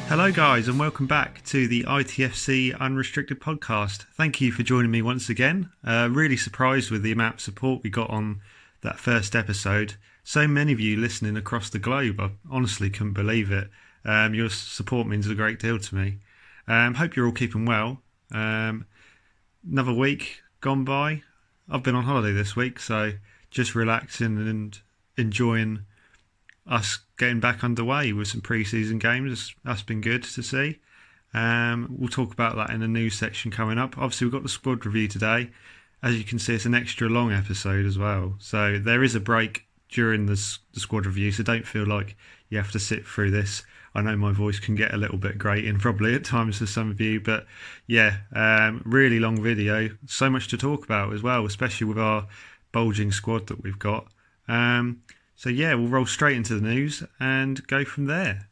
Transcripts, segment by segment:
Hello guys and welcome back to the ITFC Unrestricted podcast. Thank you for joining me once again. Really surprised with the amount of support we got on that first episode. So many of you listening across the globe. I honestly couldn't believe it. Your support means a great deal to me. Hope you're all keeping well. Another week gone by. I've been on holiday this week, so just relaxing and enjoying us getting back underway with some pre-season games. That's been good to see. We'll talk about that in the news section coming up. Obviously, we've got the squad review today. As you can see, it's an extra long episode as well. So there is a break during the squad review, so don't feel like you have to sit through this. I know my voice can get a little bit grating probably at times for some of you, but yeah, really long video. So much to talk about as well, especially with our bulging squad that we've got. So yeah, we'll roll straight into the news and go from there.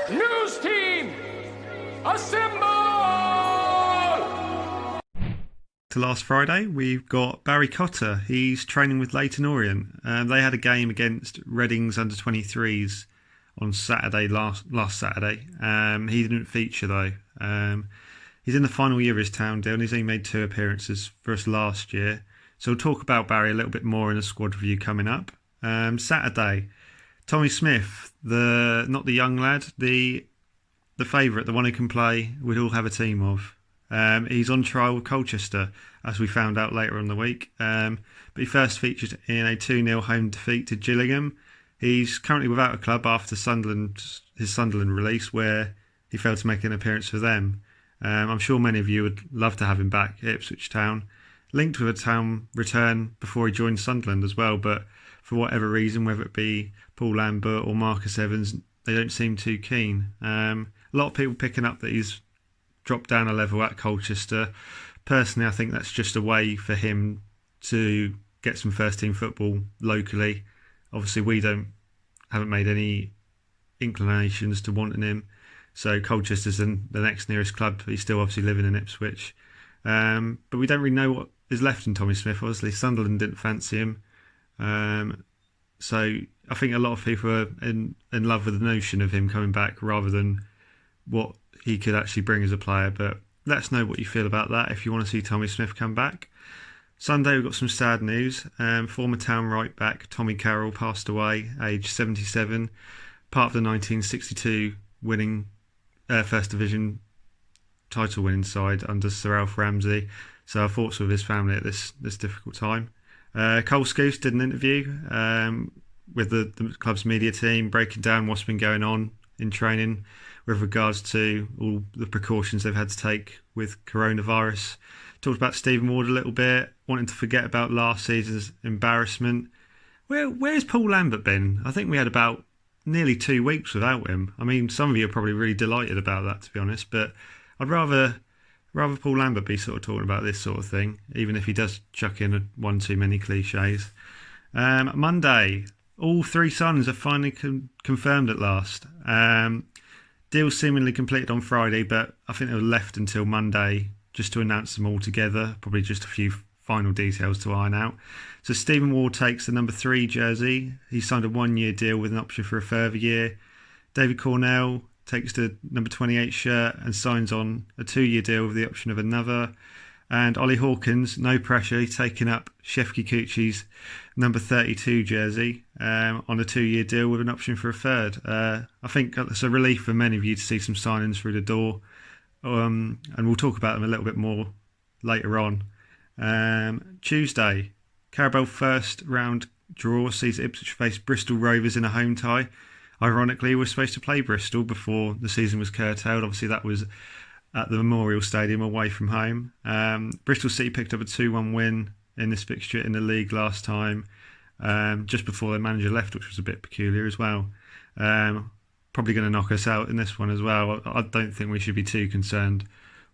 News team, assemble! To last Friday, we've got Barry Cotter. He's training with Leyton Orient. They had a game against Reading's under-23s on Saturday, last Saturday. He didn't feature though. He's in the final year of his town deal and he's only made 2 appearances for us last year. So we'll talk about Barry a little bit more in the squad review coming up. Saturday, Tommy Smith, not the young lad, the favourite, the one who can play, we'd all have a team of. He's on trial with Colchester, as we found out later on the week. But he first featured in a 2-0 home defeat to Gillingham. He's currently without a club after his Sunderland release, where he failed to make an appearance for them. I'm sure many of you would love to have him back at Ipswich Town. Linked with a Town return before he joined Sunderland as well, but for whatever reason, whether it be Paul Lambert or Marcus Evans, they don't seem too keen. A lot of people picking up that he's dropped down a level at Colchester. Personally, I think that's just a way for him to get some first team football locally. Obviously, we haven't made any inclinations to wanting him, so Colchester's the next nearest club. He's still obviously living in Ipswich. But we don't really know what is left in Tommy Smith. Obviously, Sunderland didn't fancy him. So I think a lot of people are in love with the notion of him coming back rather than what he could actually bring as a player. But let us know what you feel about that if you want to see Tommy Smith come back. Sunday, we've got some sad news. Former Town right back Tommy Carroll passed away, aged 77, part of the 1962 winning First Division title winning side under Sir Alf Ramsey. So our thoughts with his family at this difficult time. Cole Scouse did an interview with the club's media team, breaking down what's been going on in training with regards to all the precautions they've had to take with coronavirus. Talked about Stephen Ward a little bit, wanting to forget about last season's embarrassment. Where's Paul Lambert been? I think we had about nearly 2 weeks without him. I mean, some of you are probably really delighted about that, to be honest, but I'd rather Paul Lambert be sort of talking about this sort of thing, even if he does chuck in one too many cliches. Monday, all 3 sons are finally confirmed at last. Deals seemingly completed on Friday, but I think they were left until Monday just to announce them all together. Probably just a few final details to iron out. So Stephen Ward takes the number 3 jersey. He signed a 1-year deal with an option for a further year. David Cornell takes the number 28 shirt and signs on a 2-year deal with the option of another. And Ollie Hawkins, no pressure, he's taking up Chef Kikuchi's number 32 jersey on a 2-year deal with an option for a third. I think it's a relief for many of you to see some signings through the door. And we'll talk about them a little bit more later on. Tuesday, Carabao first round draw sees Ipswich face Bristol Rovers in a home tie. Ironically, we're supposed to play Bristol before the season was curtailed. Obviously, that was at the Memorial Stadium away from home. Bristol City picked up a 2-1 win in this fixture in the league last time, just before their manager left, which was a bit peculiar as well. Probably going to knock us out in this one as well. I don't think we should be too concerned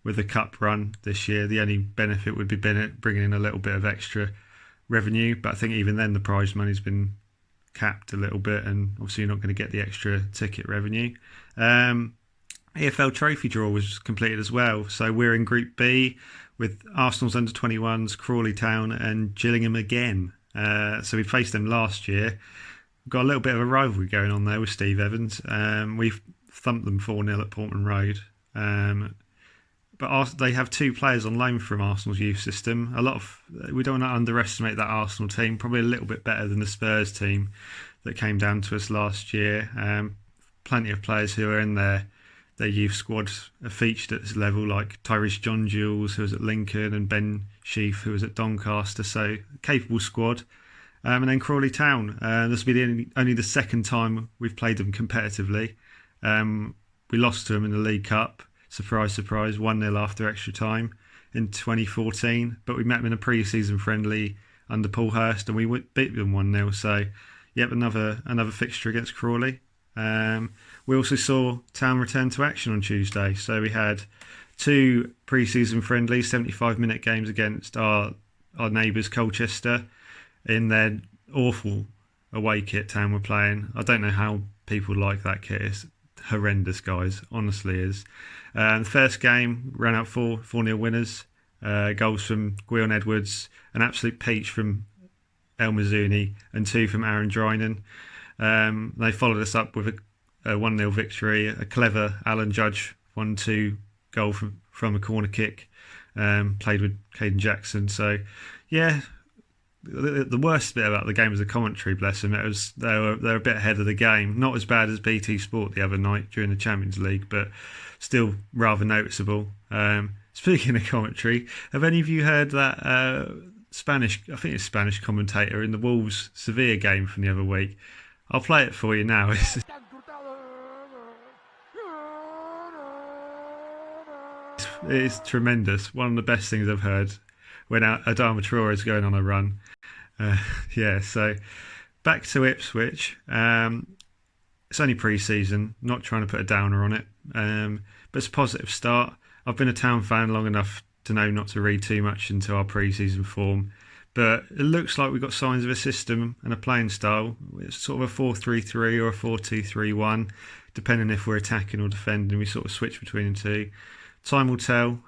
with the cup run this year. The only benefit would be bringing in a little bit of extra revenue, but I think even then the prize money's been capped a little bit, and obviously you're not going to get the extra ticket revenue. Efl Trophy Draw was completed as well, so we're in Group B with Arsenal's under-21s, Crawley Town and Gillingham again. So we faced them last year. We've got a little bit of a rivalry going on there with Steve Evans. We've thumped them 4-0 at Portman Road. But they have 2 players on loan from Arsenal's youth system. We don't want to underestimate that Arsenal team. Probably a little bit better than the Spurs team that came down to us last year. Plenty of players who are in their youth squad are featured at this level, like Tyrese John Jules, who was at Lincoln, and Ben Sheaf, who was at Doncaster. So, capable squad. And then Crawley Town. This will be only the second time we've played them competitively. We lost to them in the League Cup. Surprise, surprise, 1-0 after extra time in 2014. But we met them in a pre-season friendly under Paul Hurst, and we beat them 1-0. So, yep, another fixture against Crawley. We also saw Town return to action on Tuesday. So we had 2 pre-season friendly 75-minute games against our neighbours Colchester in their awful away kit Town were playing. I don't know how people like that kit. It's horrendous, guys. Honestly is. The first game ran out 4-0 winners. Goals from Gweon Edwards, an absolute peach from El Zuni, and 2 from Aaron Drinan. They followed us up with a 1-0 victory, a clever Alan Judge 1-2 goal from a corner kick, played with Kaden Jackson. So, yeah, the worst bit about the game was the commentary. Bless them, they were a bit ahead of the game. Not as bad as BT Sport the other night during the Champions League, but still rather noticeable. Speaking of commentary, have any of you heard that Spanish commentator in the Wolves Sevilla game from the other week? I'll play it for you now. It's tremendous. One of the best things I've heard when Adama Traore is going on a run. So back to Ipswich. It's only pre-season, not trying to put a downer on it, but it's a positive start. I've been a Town fan long enough to know not to read too much into our pre-season form, but it looks like we've got signs of a system and a playing style. It's sort of a 4-3-3 or a 4-2-3-1, depending if we're attacking or defending. We sort of switch between the two. Time will tell.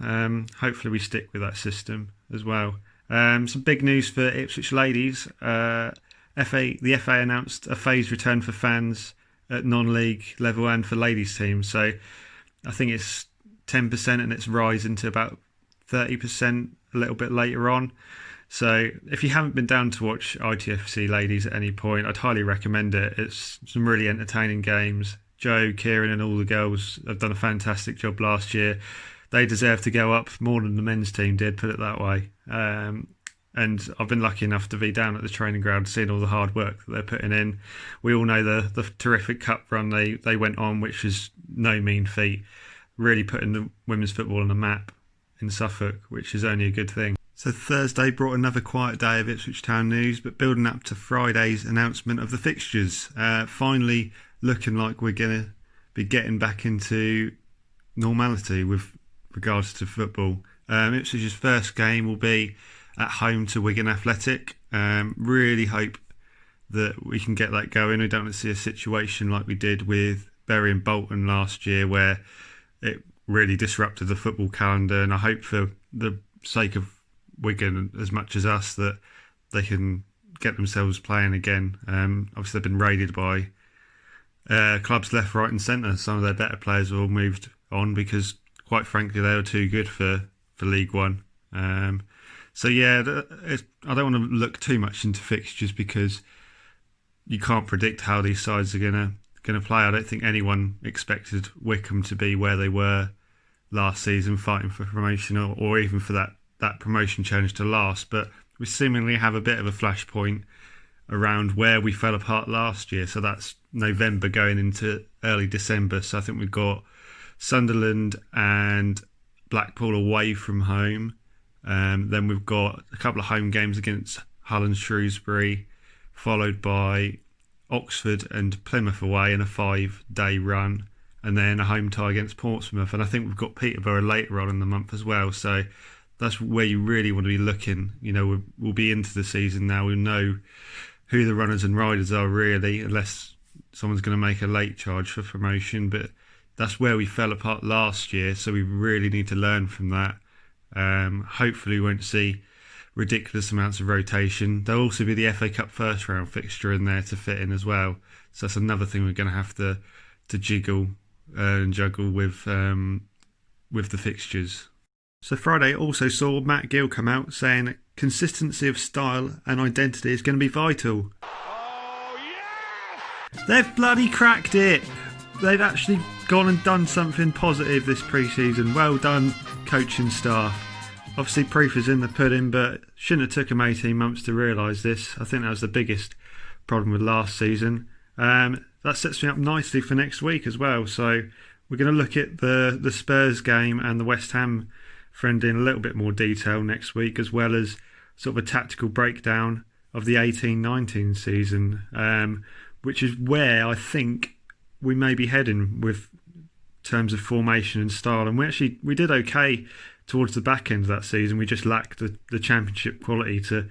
Hopefully we stick with that system as well. Some big news for Ipswich ladies. The FA announced a phased return for fans at non-league level and for ladies teams. So I think it's 10% and it's rising to about 30% a little bit later on. So if you haven't been down to watch ITFC ladies at any point, I'd highly recommend it. It's some really entertaining games. Joe, Kieran and all the girls have done a fantastic job last year. They deserve to go up more than the men's team did, put it that way. And I've been lucky enough to be down at the training ground seeing all the hard work that they're putting in. We all know the terrific cup run they went on, which is no mean feat, really putting the women's football on the map in Suffolk, which is only a good thing. So Thursday brought another quiet day of Ipswich Town news, but building up to Friday's announcement of the fixtures. Finally looking like we're going to be getting back into normality with regards to football. Ipswich's first game will be at home to Wigan Athletic. Really hope that we can get that going. We don't want to see a situation like we did with Bury and Bolton last year where it really disrupted the football calendar, and I hope for the sake of Wigan as much as us that they can get themselves playing again. Obviously they've been raided by clubs left, right and centre. Some of their better players have all moved on because quite frankly they were too good for League One. So yeah, I don't want to look too much into fixtures because you can't predict how these sides are going to play. I don't think anyone expected Wycombe to be where they were last season, fighting for promotion or even for that promotion challenge to last. But we seemingly have a bit of a flashpoint around where we fell apart last year. So that's November going into early December. So I think we've got Sunderland and Blackpool away from home. Then we've got a couple of home games against Hull and Shrewsbury, followed by Oxford and Plymouth away in a 5-day run, and then a home tie against Portsmouth. And I think we've got Peterborough later on in the month as well. So that's where you really want to be looking. You know, we'll be into the season now. We know who the runners and riders are really, unless someone's going to make a late charge for promotion. But that's where we fell apart last year. So we really need to learn from that. Hopefully we won't see ridiculous amounts of rotation. There'll also be the FA Cup first round fixture in there to fit in as well. So that's another thing we're going to have to jiggle and juggle with the fixtures. So Friday also saw Matt Gill come out saying that consistency of style and identity is going to be vital. Oh, yes! They've bloody cracked it! They've actually gone and done something positive this pre-season. Well done, coaching staff. Obviously proof is in the pudding, but shouldn't have took them 18 months to realise this. I think that was the biggest problem with last season. That sets me up nicely for next week as well. So we're going to look at the Spurs game and the West Ham friendly in a little bit more detail next week, as well as sort of a tactical breakdown of the 18-19 season, which is where I think we may be heading with terms of formation and style. And we did okay towards the back end of that season. We just lacked the championship quality to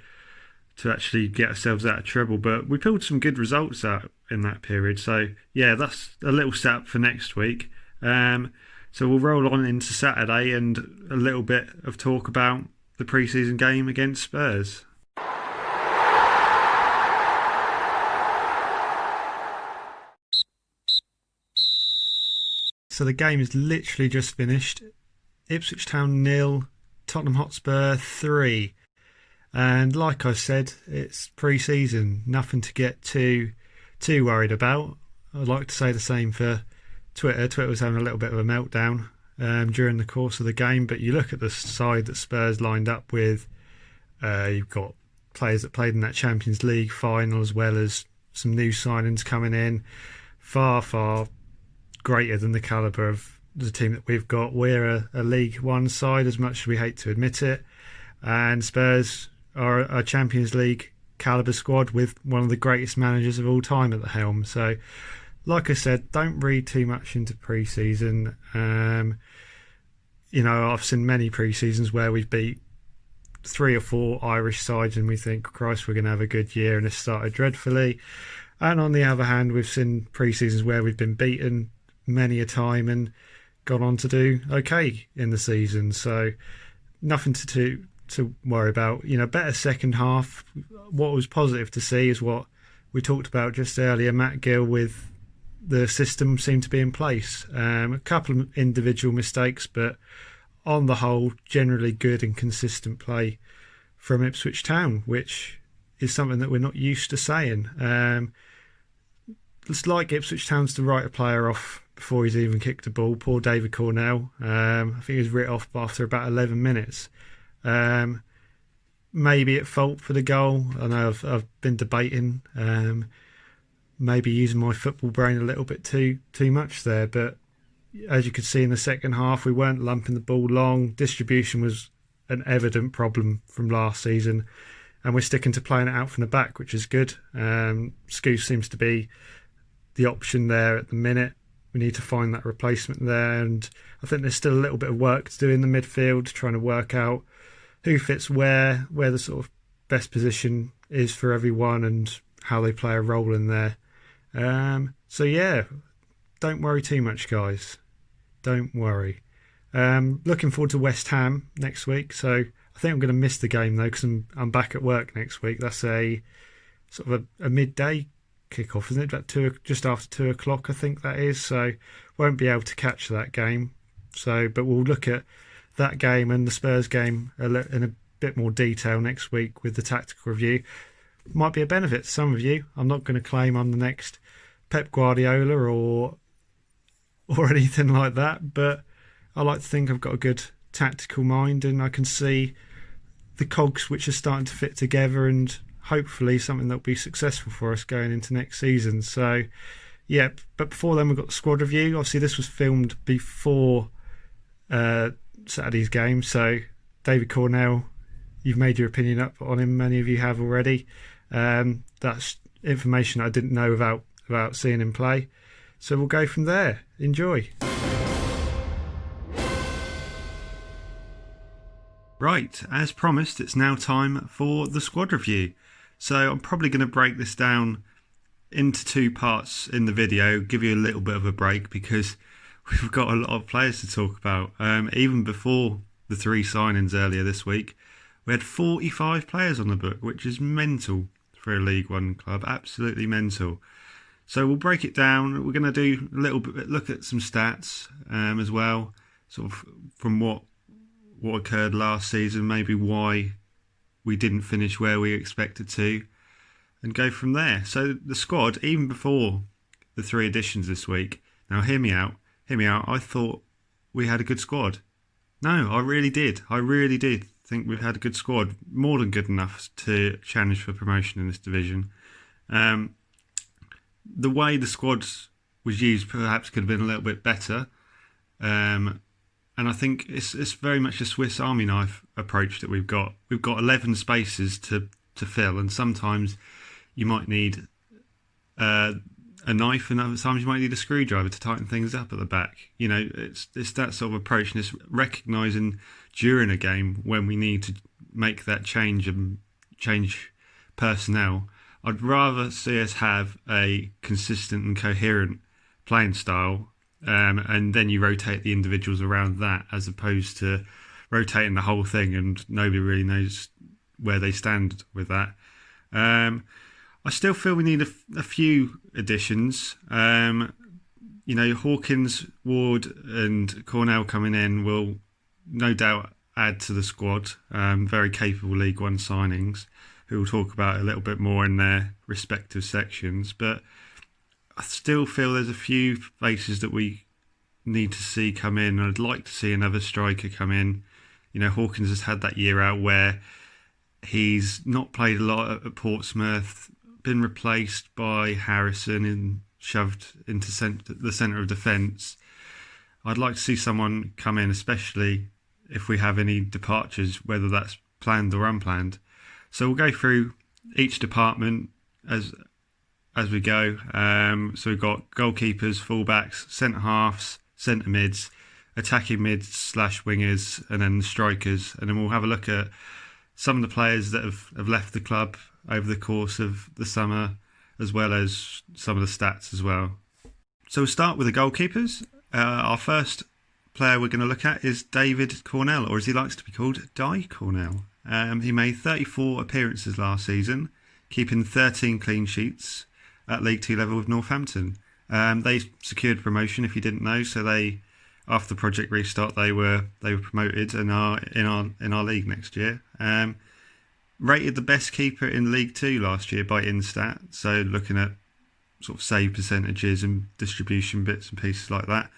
actually get ourselves out of trouble. But we pulled some good results out in that period. So yeah, that's a little setup for next week. So we'll roll on into Saturday and a little bit of talk about the pre-season game against Spurs. So the game is literally just finished. Ipswich Town 0, Tottenham Hotspur 3. And like I said, it's pre-season, nothing to get too worried about. I'd like to say the same for Twitter. Twitter was having a little bit of a meltdown during the course of the game, but you look at the side that Spurs lined up with, you've got players that played in that Champions League final, as well as some new signings coming in, far greater than the calibre of the team that we've got. We're a League One side, as much as we hate to admit it, and Spurs are a Champions League calibre squad with one of the greatest managers of all time at the helm. So like I said, don't read too much into pre-season. I've seen many pre-seasons where we've beat 3 or 4 Irish sides and we think, Christ, we're going to have a good year, and it started dreadfully. And on the other hand, we've seen pre-seasons where we've been beaten many a time and gone on to do okay in the season. So nothing to worry about. Better second half. What was positive to see is what we talked about just earlier. Matt Gill with the system seemed to be in place. A couple of individual mistakes, but on the whole, generally good and consistent play from Ipswich Town, which is something that we're not used to saying. It's like Ipswich Town's to write a player off before he's even kicked the ball. Poor David Cornell. I think he was writ off after about 11 minutes. Maybe at fault for the goal. I know I've been debating maybe using my football brain a little bit too much there, but as you could see in the second half, we weren't lumping the ball long. Distribution was an evident problem from last season, and we're sticking to playing it out from the back, which is good. Scouse seems to be the option there at the minute. We need to find that replacement there, and I think there's still a little bit of work to do in the midfield, trying to work out who fits where the sort of best position is for everyone and how they play a role in there. So yeah, don't worry too much, guys. Don't worry. Looking forward to West Ham next week. So I think I'm going to miss the game though, because I'm back at work next week. That's a sort of a midday kick-off, isn't it? About just after 2 o'clock, I think that is. So won't be able to catch that game. But we'll look at that game and the Spurs game in a bit more detail next week with the tactical review. Might be a benefit to some of you. I'm not going to claim I'm the next Pep Guardiola or anything like that, but I like to think I've got a good tactical mind and I can see the cogs which are starting to fit together, and hopefully something that will be successful for us going into next season. So yeah, but before then we've got the squad review. Obviously this was filmed before Saturday's game, so David Cornell, you've made your opinion up on him. Many of you have already. That's information I didn't know without seeing him play. So we'll go from there. Enjoy. Right, as promised, it's now time for the squad review. So I'm probably going to break this down into 2 parts in the video, give you a little bit of a break because we've got a lot of players to talk about. Even before the 3 signings earlier this week, we had 45 players on the book, which is mental for a League One club, absolutely mental. So we'll break it down. We're going to do a little bit, look at some stats as well, sort of from what occurred last season, maybe why we didn't finish where we expected to, and go from there. So the squad, even before the 3 additions this week. Now hear me out. I thought we had a good squad. No, I really did. I really did think we've had a good squad, more than good enough to challenge for promotion in this division. The way the squad was used perhaps could have been a little bit better. And I think it's very much a Swiss Army knife approach that we've got. We've got 11 spaces to fill, and sometimes you might need a knife, and other times you might need a screwdriver to tighten things up at the back. You know, it's that sort of approach, and it's recognising during a game when we need to make that change and change personnel. I'd rather see us have a consistent and coherent playing style, and then you rotate the individuals around that, as opposed to rotating the whole thing and nobody really knows where they stand with that. I still feel we need a few additions. Hawkins, Ward and Cornell coming in will no doubt add to the squad. Very capable League One signings, who we'll talk about a little bit more in their respective sections. But I still feel there's a few faces that we need to see come in. I'd like to see another striker come in. You know, Hawkins has had that year out where he's not played a lot at Portsmouth, been replaced by Harrison and shoved into the centre of defence. I'd like to see someone come in, especially if we have any departures, whether that's planned or unplanned. So we'll go through each department as we go. So we've got goalkeepers, fullbacks, centre halves, centre mids, attacking mids / wingers, and then the strikers. And then we'll have a look at some of the players that have left the club over the course of the summer, as well as some of the stats as well. So we'll start with the goalkeepers. Our first player we're going to look at is David Cornell, or as he likes to be called, Di Cornell. He made 34 appearances last season, keeping 13 clean sheets at League 2 level with Northampton. They secured promotion, if you didn't know. So they, after Project Restart, they were promoted and are in our league next year. Rated the best keeper in League 2 last year by Instat. So looking at sort of save percentages and distribution bits and pieces like that.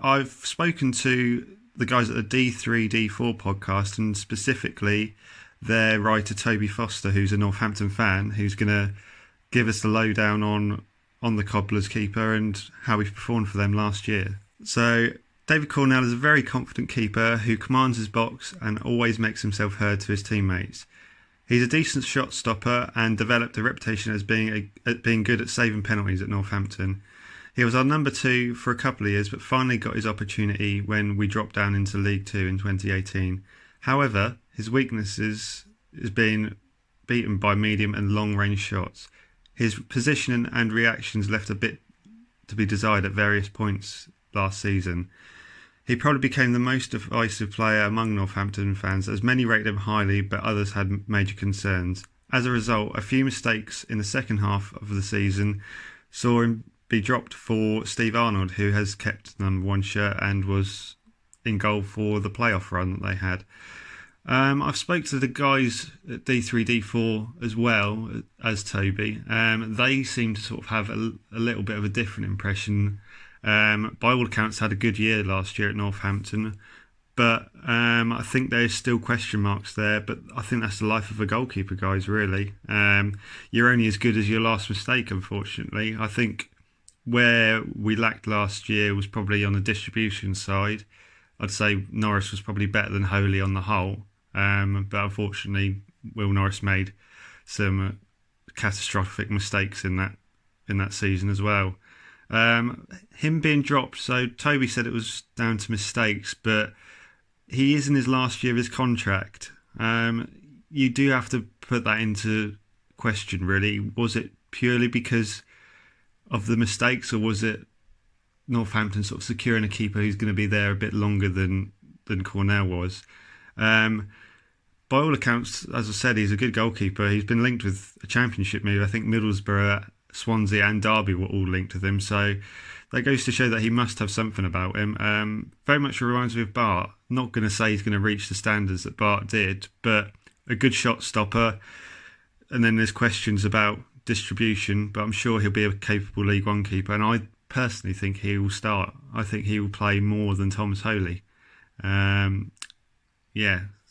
I've spoken to the guys at the D3, D4 podcast, and specifically their writer Toby Foster, who's a Northampton fan, who's going to give us the lowdown on the Cobblers keeper and how he performed for them last year. So David Cornell is a very confident keeper who commands his box and always makes himself heard to his teammates. He's a decent shot stopper and developed a reputation as being good at saving penalties at Northampton. He was our number 2 for a couple of years, but finally got his opportunity when we dropped down into League 2 in 2018. However, his weaknesses is being beaten by medium and long range shots. His positioning and reactions left a bit to be desired at various points last season. He probably became the most divisive player among Northampton fans, as many rated him highly, but others had major concerns. As a result, a few mistakes in the second half of the season saw him be dropped for Steve Arnold, who has kept the number 1 shirt and was in goal for the playoff run that they had. I've spoke to the guys at D3, D4 as well as Toby. They seem to sort of have a little bit of a different impression. By all accounts, had a good year last year at Northampton, but I think there's still question marks there. But I think that's the life of a goalkeeper, guys. Really, you're only as good as your last mistake. Unfortunately, I think where we lacked last year was probably on the distribution side. I'd say Norris was probably better than Holy on the whole, but unfortunately, Will Norris made some catastrophic mistakes in that season as well. Him being dropped, so Toby said it was down to mistakes, but he is in his last year of his contract. You do have to put that into question, really. Was it purely because of the mistakes, or was it Northampton sort of securing a keeper who's going to be there a bit longer than Cornell was? By all accounts, as I said, he's a good goalkeeper. He's been linked with a championship move. I think Middlesbrough Swansea and Derby were all linked with him. So that goes to show that he must have something about him. Very much reminds me of Bart. Not going to say he's going to reach the standards that Bart did, but a good shot stopper. And then there's questions about distribution, but I'm sure he'll be a capable League One keeper. And I personally think he will start. I think he will play more than Thomas Holy. So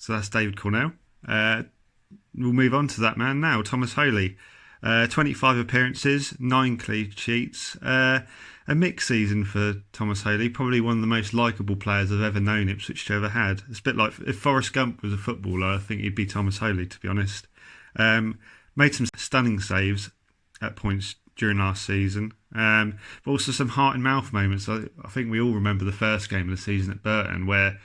that's David Cornell. We'll move on to that man now, Thomas Holy. 25 appearances, 9 clean sheets. A mixed season for Thomas Holy. Probably one of the most likeable players I've ever known Ipswich to ever had. It's a bit like if Forrest Gump was a footballer, I think he'd be Thomas Holy, to be honest. Made some stunning saves at points during last season. But also some heart and mouth moments. I think we all remember the first game of the season at Burton where,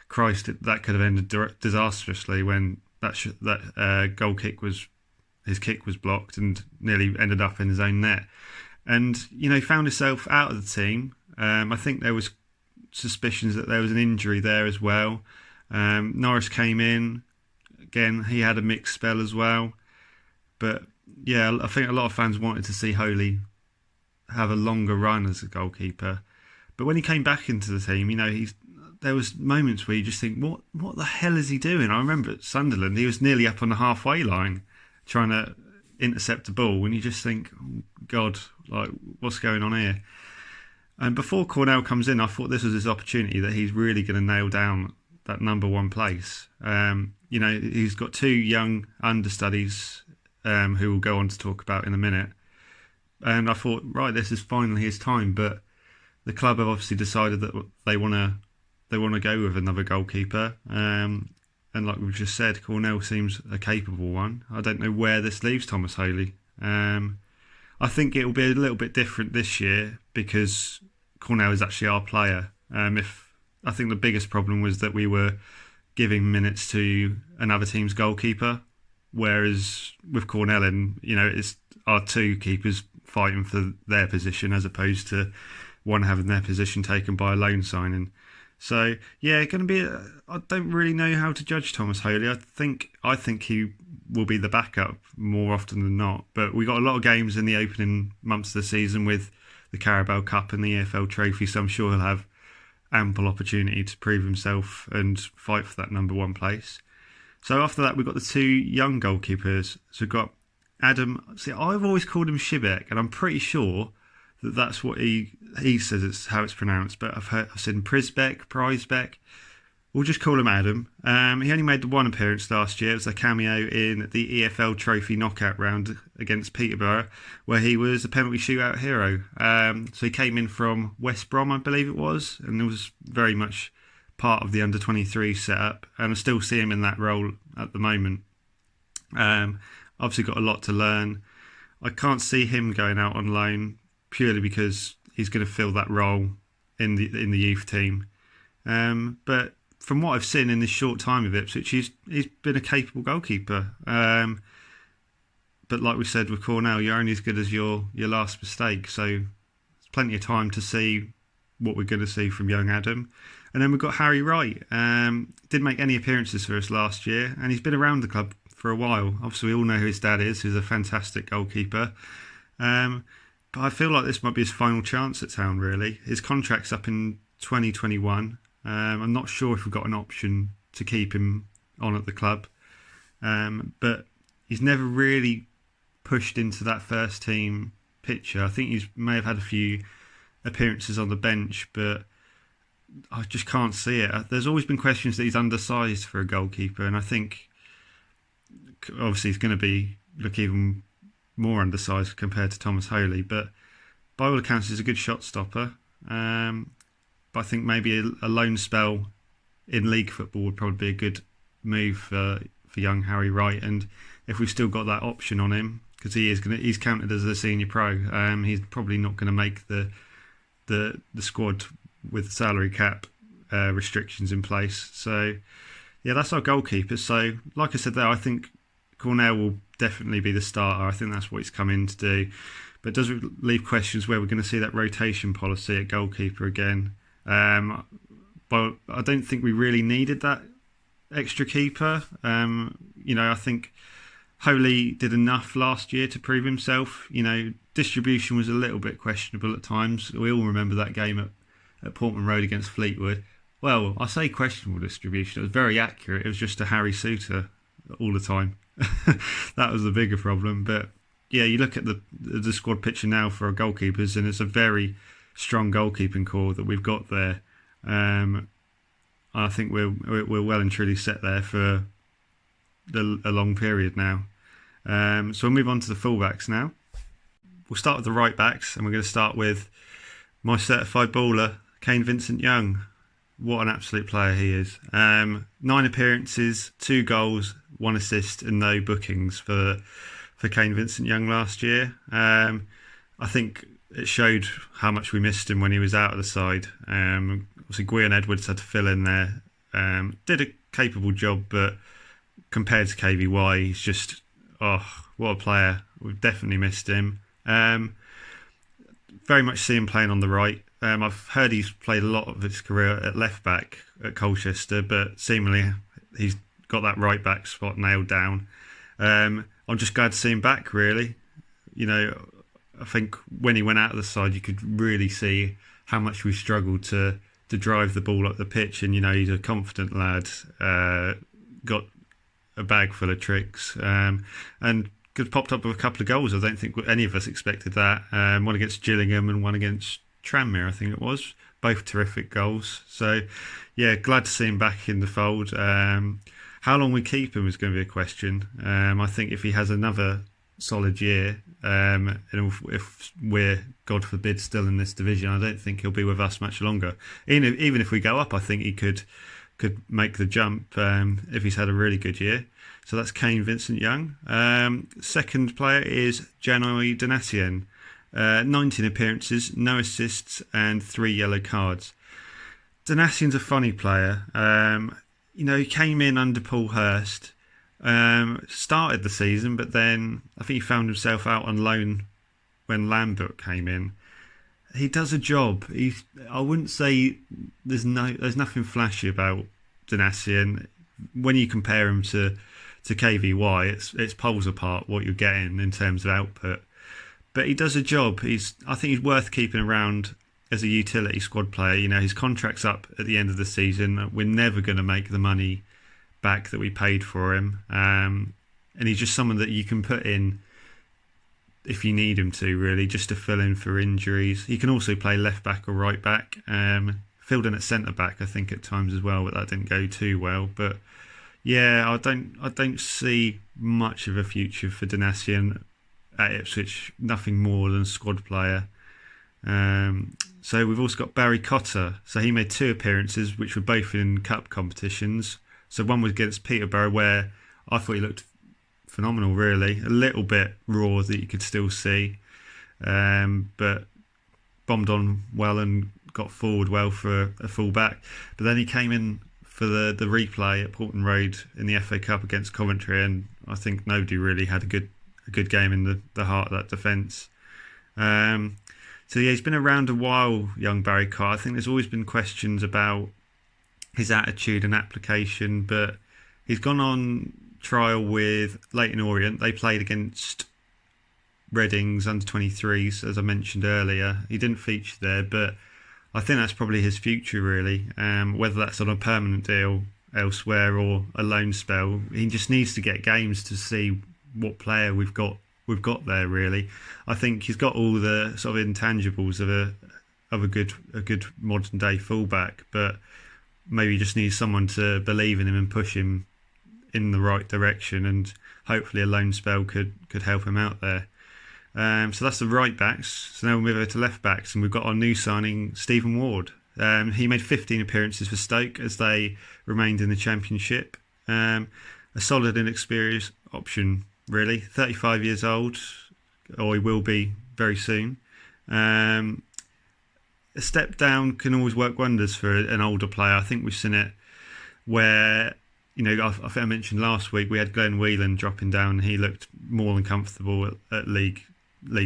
Christ, that could have ended disastrously when that goal kick was... His kick was blocked and nearly ended up in his own net. And, he found himself out of the team. I think there was suspicions that there was an injury there as well. Norris came in. Again, he had a mixed spell as well. But, yeah, I think a lot of fans wanted to see Holy have a longer run as a goalkeeper. But when he came back into the team, there was moments where you just think, what the hell is he doing? I remember at Sunderland, he was nearly up on the halfway line, trying to intercept a ball, and you just think, oh God, like, what's going on here? And before Cornell comes in, I thought this was his opportunity that he's really going to nail down that number one place. He's got 2 young understudies who we'll go on to talk about in a minute. And I thought, right, this is finally his time. But the club have obviously decided that they want to go with another goalkeeper. And like we've just said, Cornell seems a capable one. I don't know where this leaves Thomas Holy. I think it will be a little bit different this year because Cornell is actually our player. I think the biggest problem was that we were giving minutes to another team's goalkeeper, whereas with Cornell, it's our 2 keepers fighting for their position as opposed to one having their position taken by a loan signing. So yeah, going to be. I don't really know how to judge Thomas Holy. I think he will be the backup more often than not. But we got a lot of games in the opening months of the season with the Carabao Cup and the EFL Trophy, so I'm sure he'll have ample opportunity to prove himself and fight for that number one place. So after that, we've got the 2 young goalkeepers. So we've got Adam. See, I've always called him Shibek, and I'm pretty sure that's what he says it's how it's pronounced, but I've seen Prisbeck. We'll just call him Adam. He only made the 1 appearance last year. It was a cameo in the EFL Trophy knockout round against Peterborough, where he was a penalty shootout hero. So he came in from West Brom, I believe it was, and it was very much part of the under-23 setup, and I still see him in that role at the moment. Obviously got a lot to learn. I can't see him going out on loan purely because he's going to fill that role in the youth team. But from what I've seen in this short time of Ipswich, he's been a capable goalkeeper. But like we said with Cornell, you're only as good as your last mistake. So there's plenty of time to see what we're going to see from young Adam. And then we've got Harry Wright. Didn't make any appearances for us last year, and he's been around the club for a while. Obviously, we all know who his dad is, who's a fantastic goalkeeper. But I feel like this might be his final chance at Town, really. His contract's up in 2021. I'm not sure if we've got an option to keep him on at the club. But he's never really pushed into that first team picture. I think he may have had a few appearances on the bench, but I just can't see it. There's always been questions that he's undersized for a goalkeeper, and I think obviously he's going to look even more undersized compared to Thomas Holy, but by all accounts he's a good shot stopper. But I think maybe a loan spell in league football would probably be a good move for young Harry Wright, and if we've still got that option on him, because he's counted as a senior pro, he's probably not going to make the squad with salary cap restrictions in place. So yeah, that's our goalkeepers. So like I said there, I think Cornell will definitely be the starter. I think that's what he's come in to do. But it does leave questions where we're going to see that rotation policy at goalkeeper again. But I don't think we really needed that extra keeper. I think Holy did enough last year to prove himself. distribution was a little bit questionable at times. We all remember that game at Portman Road against Fleetwood. Well, I say questionable distribution. It was very accurate. It was just a Harry Suter all the time. That was the bigger problem. But yeah, you look at the squad picture now for our goalkeepers, and it's a very strong goalkeeping core that we've got there. I think we're well and truly set there for a long period now. So we'll move on to the fullbacks now. We'll start with the right backs, and we're going to start with my certified baller, Kane Vincent-Young. What an absolute player he is. 9 appearances, 2 goals, 1 assist and no bookings for Kane Vincent-Young last year. I think it showed how much we missed him when he was out of the side. Obviously, Gweon Edwards had to fill in there. Did a capable job, but compared to KVY, he's just, what a player. We've definitely missed him. Very much see him playing on the right. I've heard he's played a lot of his career at left back at Colchester, but seemingly he's got that right back spot nailed down. I'm just glad to see him back, really. You know, I think when he went out of the side, you could really see how much we struggled to drive the ball up the pitch. And, you know, he's a confident lad, got a bag full of tricks, and could popped up with a couple of goals. I don't think any of us expected that. One against Gillingham and one against Tranmere, I think it was. Both terrific goals. So, yeah, glad to see him back in the fold. How long we keep him is going to be a question. I think if he has another solid year, and if we're, God forbid, still in this division, I don't think he'll be with us much longer. Even if we go up, I think he could make the jump if he's had a really good year. So that's Kane Vincent-Young. Second player is Gennary Donatien. 19 appearances, no assists and 3 yellow cards. Donatien's a funny player. You know, he came in under Paul Hurst, started the season, but then I think he found himself out on loan when Lambert came in. He does a job. I wouldn't say there's nothing flashy about Donatien. When you compare him to KVY, it's poles apart what you're getting in terms of output. But he does a job. I think he's worth keeping around as a utility squad player. You know, his contract's up at the end of the season. We're never going to make the money back that we paid for him. And he's just someone that you can put in if you need him to, really, just to fill in for injuries. He can also play left back or right back. Filled in at centre back, I think, at times as well, but that didn't go too well. But yeah, I don't see much of a future for Donatien at Ipswich. Nothing more than squad player. So we've also got Barry Cotter. So he made 2 appearances, which were both in cup competitions. So one was against Peterborough, where I thought he looked phenomenal, really. A little bit raw that you could still see, but bombed on well and got forward well for a full back. But then he came in for the replay at Portman Road in the FA Cup against Coventry, and I think nobody really had a good game in the heart of that defence. So yeah, he's been around a while, young Barry Carr. I think there's always been questions about his attitude and application, but he's gone on trial with Leyton Orient. They played against Reading's under-23s, as I mentioned earlier. He didn't feature there, but I think that's probably his future, really. Whether that's on a permanent deal elsewhere or a loan spell, he just needs to get games to see what player we've got there, really. I think he's got all the sort of intangibles of a good modern day fullback, but maybe just needs someone to believe in him and push him in the right direction, and hopefully a loan spell could help him out there. So that's the right backs. So now we'll move over to left backs, and we've got our new signing, Stephen Ward. He made 15 appearances for Stoke as they remained in the Championship. A solid and experienced option, really. 35 years old, or he will be very soon. A step down can always work wonders for an older player. I think we've seen it where, you know, I think I mentioned last week we had Glenn Whelan dropping down. He looked more than comfortable at League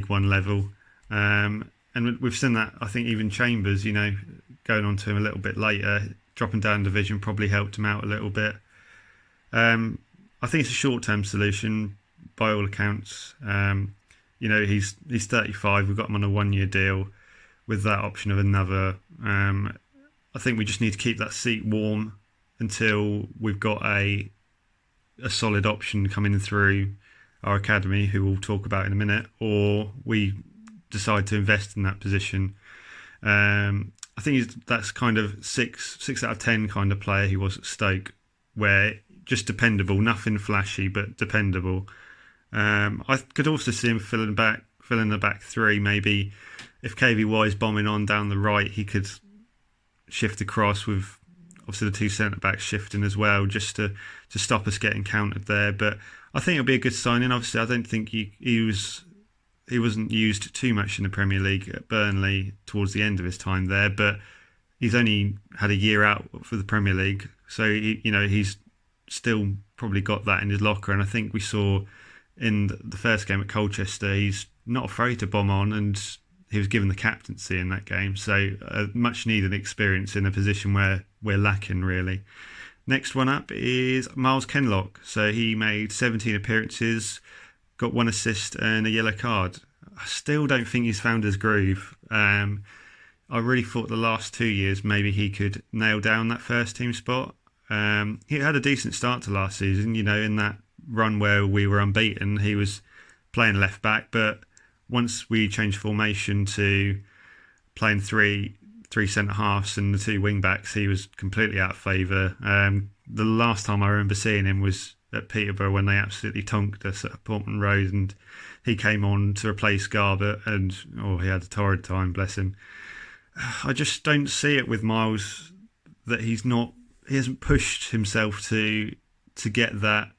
One level, and we've seen that. I think even Chambers, you know, going on to him a little bit later, dropping down division probably helped him out a little bit. I think it's a short-term solution by all accounts. he's 35. We've got him on a 1-year deal with that option of another. I think we just need to keep that seat warm until we've got a solid option coming through our academy, who we'll talk about in a minute, or we decide to invest in that position. I think that's kind of 6 out of 10 kind of player he was at Stoke, where just dependable, nothing flashy, but dependable. I could also see him filling the back three. Maybe if KVY is bombing on down the right, he could shift across with obviously the two centre-backs shifting as well, just to stop us getting countered there. But I think it'll be a good signing. Obviously, I don't think he wasn't used too much in the Premier League at Burnley towards the end of his time there, but he's only had a year out for the Premier League, so he's still probably got that in his locker. And I think we saw in the first game at Colchester, he's not afraid to bomb on, and he was given the captaincy in that game. So much needed experience in a position where we're lacking, really. Next one up is Miles Kenlock. So he made 17 appearances, got 1 assist and a yellow card. I still don't think he's found his groove. I really thought the last 2 years maybe he could nail down that first team spot. He had a decent start to last season, in that run where we were unbeaten. He was playing left back, but once we changed formation to playing three centre halves and the 2 wing backs, he was completely out of favour. The last time I remember seeing him was at Peterborough when they absolutely tonked us at Portman Road, and he came on to replace Garbutt, and he had a torrid time, bless him. I just don't see it with Miles that he hasn't pushed himself to get that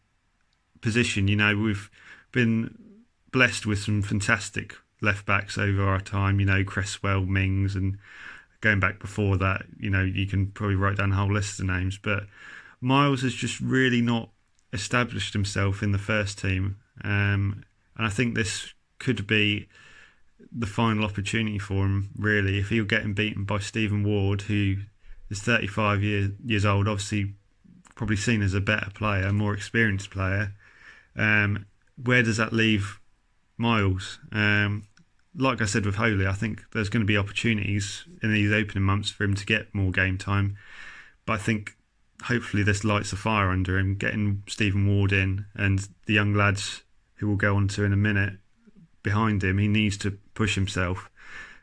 position. We've been blessed with some fantastic left backs over our time, Cresswell, Mings, and going back before that, you can probably write down a whole list of names, but Miles has just really not established himself in the first team, and I think this could be the final opportunity for him, really, if he'll get him beaten by Stephen Ward, who is 35 years old, obviously probably seen as a better player, a more experienced player. Where does that leave Miles? Like I said with Holy, I think there's going to be opportunities in these opening months for him to get more game time, but I think hopefully this lights a fire under him, getting Stephen Ward in and the young lads who we'll go on to in a minute behind him. He needs to push himself.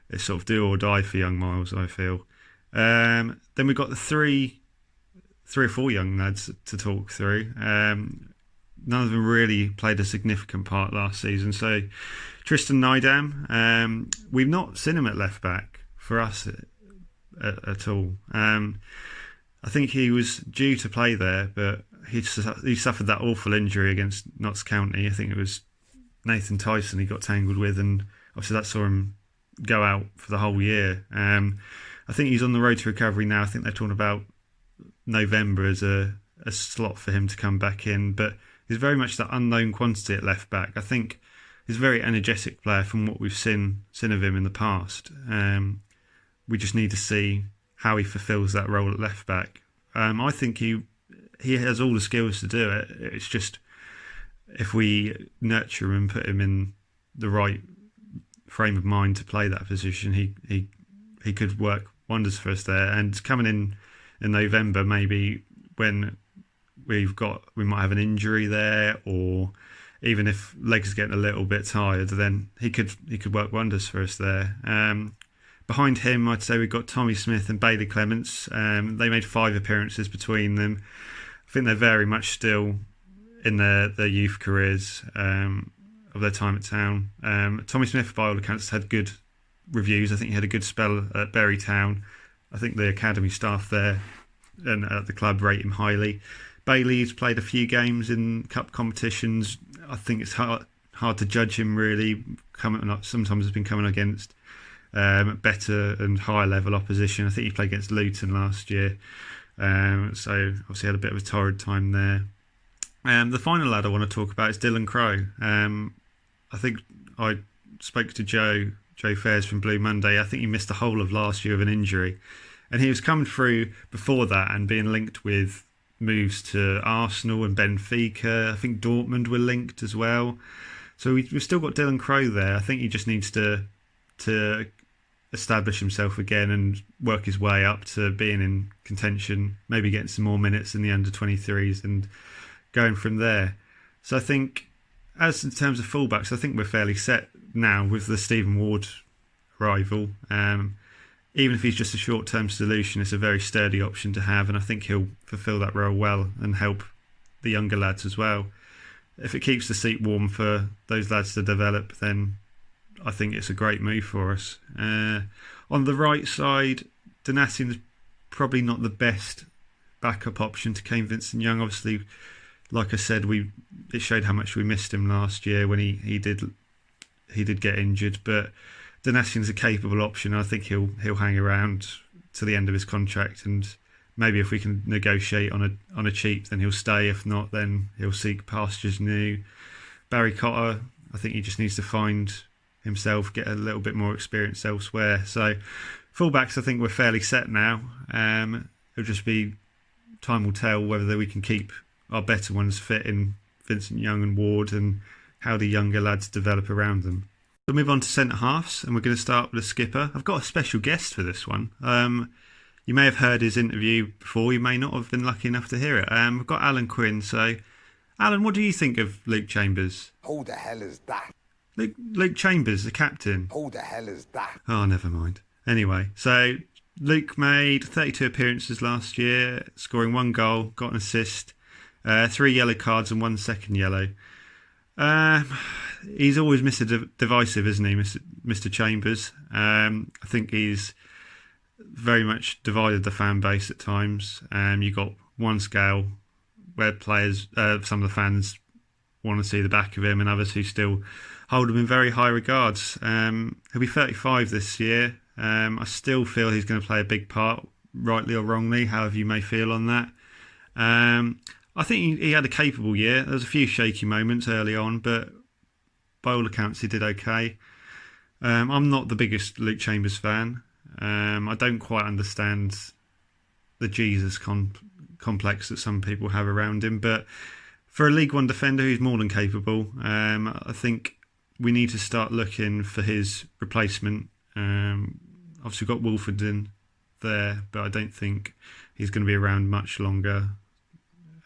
It's sort of do or die for young Miles, I feel. Then we've got the three or four young lads to talk through. None of them really played a significant part last season. So Tristan Naidam, we've not seen him at left back for us at all. I think he was due to play there, but he suffered that awful injury against Notts County. I think it was Nathan Tyson he got tangled with, and obviously that saw him go out for the whole year. I think he's on the road to recovery now. I think they're talking about November as a slot for him to come back in, but he's very much that unknown quantity at left back. I think he's a very energetic player from what we've seen of him in the past. We just need to see how he fulfills that role at left back. I think he has all the skills to do it. It's just if we nurture him and put him in the right frame of mind to play that position, he could work wonders for us there. And coming in November, maybe when we might have an injury there, or even if legs are getting a little bit tired, then he could work wonders for us there. Behind him, I'd say we've got Tommy Smith and Bailey Clements. They made 5 appearances between them. I think they're very much still in their youth careers of their time at Town. Tommy Smith, by all accounts, had good reviews. I think he had a good spell at Bury Town. I think the academy staff there and at the club rate him highly. Bailey's played a few games in cup competitions. I think it's hard to judge him, really. Sometimes has been coming against better and higher level opposition. I think he played against Luton last year, so obviously had a bit of a torrid time there. The final lad I want to talk about is Dylan Crowe. I think I spoke to Joe Fairs from Blue Monday. I think he missed the whole of last year with an injury, and he was coming through before that and being linked with moves to Arsenal and Benfica. I think Dortmund were linked as well. So we've still got Dylan Crowe there. I think he just needs to establish himself again and work his way up to being in contention, maybe getting some more minutes in the under-23s and going from there. So I think, as in terms of fullbacks, I think we're fairly set now with the Stephen Ward arrival. Even if he's just a short-term solution, it's a very sturdy option to have, and I think he'll fulfil that role well and help the younger lads as well. If it keeps the seat warm for those lads to develop, then I think it's a great move for us. On the right side, Donatien's probably not the best backup option to Kane Vincent-Young. Obviously, like I said, it showed how much we missed him last year when he did get injured. But Donatien's a capable option. I think he'll hang around to the end of his contract, and maybe if we can negotiate on a cheap, then he'll stay. If not, then he'll seek pastures new. Barry Cotter, I think he just needs to find himself, get a little bit more experience elsewhere. So fullbacks, I think we're fairly set now. It'll just be time will tell whether we can keep our better ones fit in Vincent-Young and Ward, and how the younger lads develop around them. We'll move on to centre halves, and we're going to start with a skipper. I've got a special guest for this one. You may have heard his interview before, you may not have been lucky enough to hear it. We've got Alan Quinn. So, Alan, what do you think of Luke Chambers? Who the hell is that? Luke Chambers, the captain. Who the hell is that? Oh, never mind. Anyway, so Luke made 32 appearances last year, scoring 1 goal, got an assist, 3 yellow cards and 1 second yellow. He's always Mr. Divisive, isn't he, Mr. Chambers? I think he's very much divided the fan base at times. You got one scale where players, some of the fans want to see the back of him, and others who still hold him in very high regards. He'll be 35 this year. I still feel he's going to play a big part, rightly or wrongly, however you may feel on that. I think he had a capable year. There was a few shaky moments early on, but by all accounts he did okay. I'm not the biggest Luke Chambers fan. I don't quite understand the Jesus complex that some people have around him, but for a League One defender who's more than capable, I think we need to start looking for his replacement. Obviously we've got Wolfenden there, but I don't think he's going to be around much longer.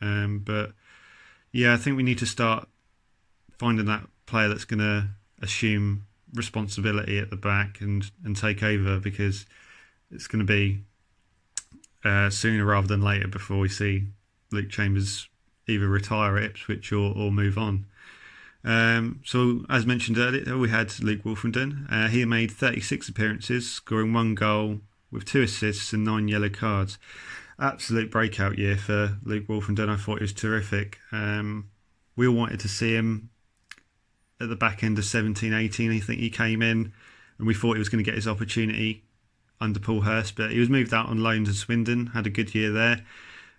But yeah, I think we need to start finding that player that's going to assume responsibility at the back and take over, because it's going to be sooner rather than later before we see Luke Chambers either retire at Ipswich or move on. So as mentioned earlier, we had Luke Wolfenden. He made 36 appearances, scoring 1 goal with 2 assists and 9 yellow cards. Absolute breakout year for Luke Wolfenden. I thought he was terrific. We all wanted to see him at the back end of 17-18. I think he came in and we thought he was going to get his opportunity under Paul Hurst, but he was moved out on loan to Swindon, had a good year there,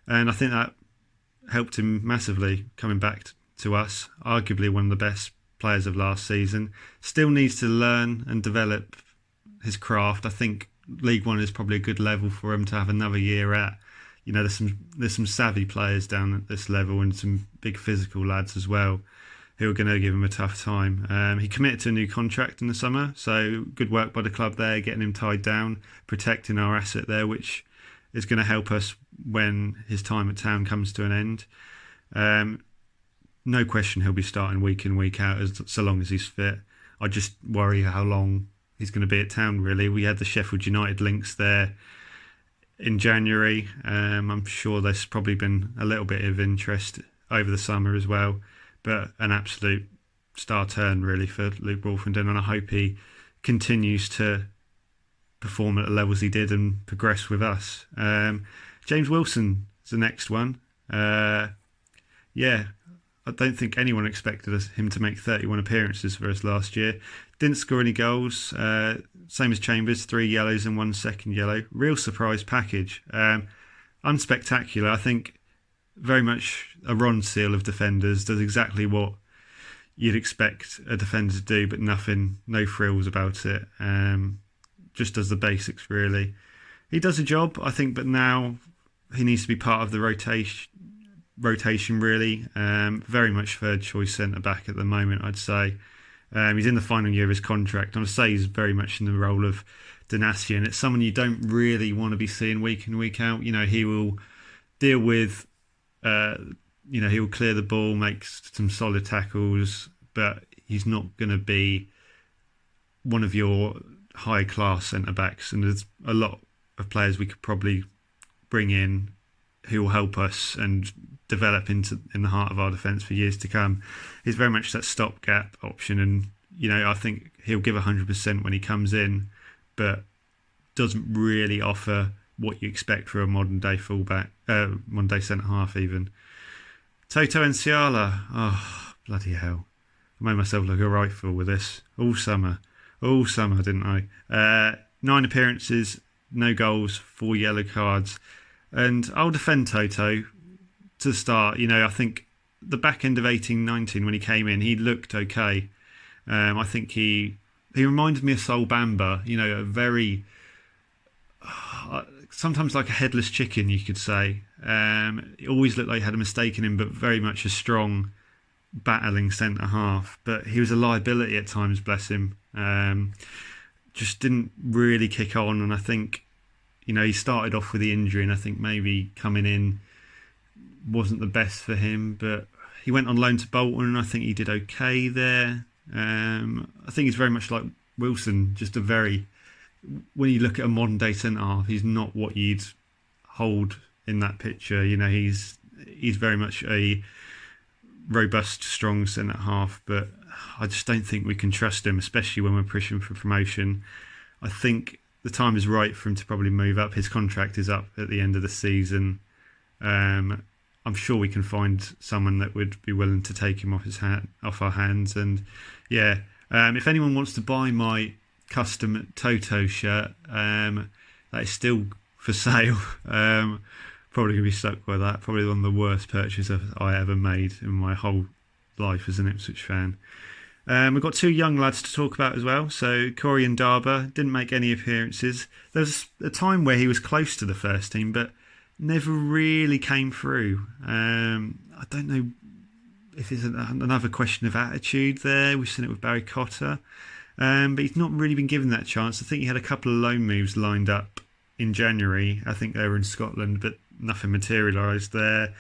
and I think that helped him massively coming back to us. Arguably one of the best players of last season. Still needs to learn and develop his craft. I think League One is probably a good level for him to have another year at. You know, there's some savvy players down at this level and some big physical lads as well who are going to give him a tough time. He committed to a new contract in the summer, so good work by the club there, getting him tied down, protecting our asset there, which is going to help us when his time at Town comes to an end. No question he'll be starting week in, week out so long as he's fit. I just worry how long he's going to be at Town, really. We had the Sheffield United links there in January. I'm sure there's probably been a little bit of interest over the summer as well, but an absolute star turn really for Luke Wolfenden, and I hope he continues to perform at the levels he did and progress with us. James Wilson is the next one. I don't think anyone expected him to make 31 appearances for us last year. Didn't score any goals. Same as Chambers, 3 yellows and 1 second yellow. Real surprise package. Unspectacular. I think very much a Ron seal of defenders. Does exactly what you'd expect a defender to do, but no frills about it. Just does the basics, really. He does a job, I think, but now he needs to be part of the rotation. rotation really. Very much third choice centre back at the moment, I'd say. He's in the final year of his contract. I'd say he's very much in the role of Donatian. It's someone you don't really want to be seeing week in, week out. He will deal with, he will clear the ball, make some solid tackles, but he's not going to be one of your high class centre backs. And there's a lot of players we could probably bring in who will help us and develop in the heart of our defence for years to come. He's very much that stopgap option, and I think he'll give 100% when he comes in, but doesn't really offer what you expect for a modern day fullback, modern day centre half even. Toto Nsiala, oh bloody hell! I made myself look a right fool with this all summer, didn't I? 9 appearances, no goals, 4 yellow cards. And I'll defend Toto to the start. I think the back end of 18-19 when he came in, he looked okay. I think he reminded me of Sol Bamba, a very, sometimes like a headless chicken, you could say. It always looked like he had a mistake in him, but very much a strong, battling centre half. But he was a liability at times, bless him. Just didn't really kick on, and I think, he started off with the injury, and I think maybe coming in wasn't the best for him, but he went on loan to Bolton, and I think he did okay there. I think he's very much like Wilson, just when you look at a modern day centre half, he's not what you'd hold in that picture. He's very much a robust, strong centre half, but I just don't think we can trust him, especially when we're pushing for promotion. I think the time is right for him to probably move up. His contract is up at the end of the season. I'm sure we can find someone that would be willing to take him off our hands. And if anyone wants to buy my custom Toto shirt, that is still for sale. Probably going to be stuck by that. Probably one of the worst purchases I ever made in my whole life as an Ipswich fan. We've got 2 young lads to talk about as well. So Corey and Darba didn't make any appearances. There was a time where he was close to the first team, but never really came through. I don't know if it's another question of attitude there. We've seen it with Barry Cotter. But he's not really been given that chance. I think he had a couple of loan moves lined up in January. I think they were in Scotland, but nothing materialised there.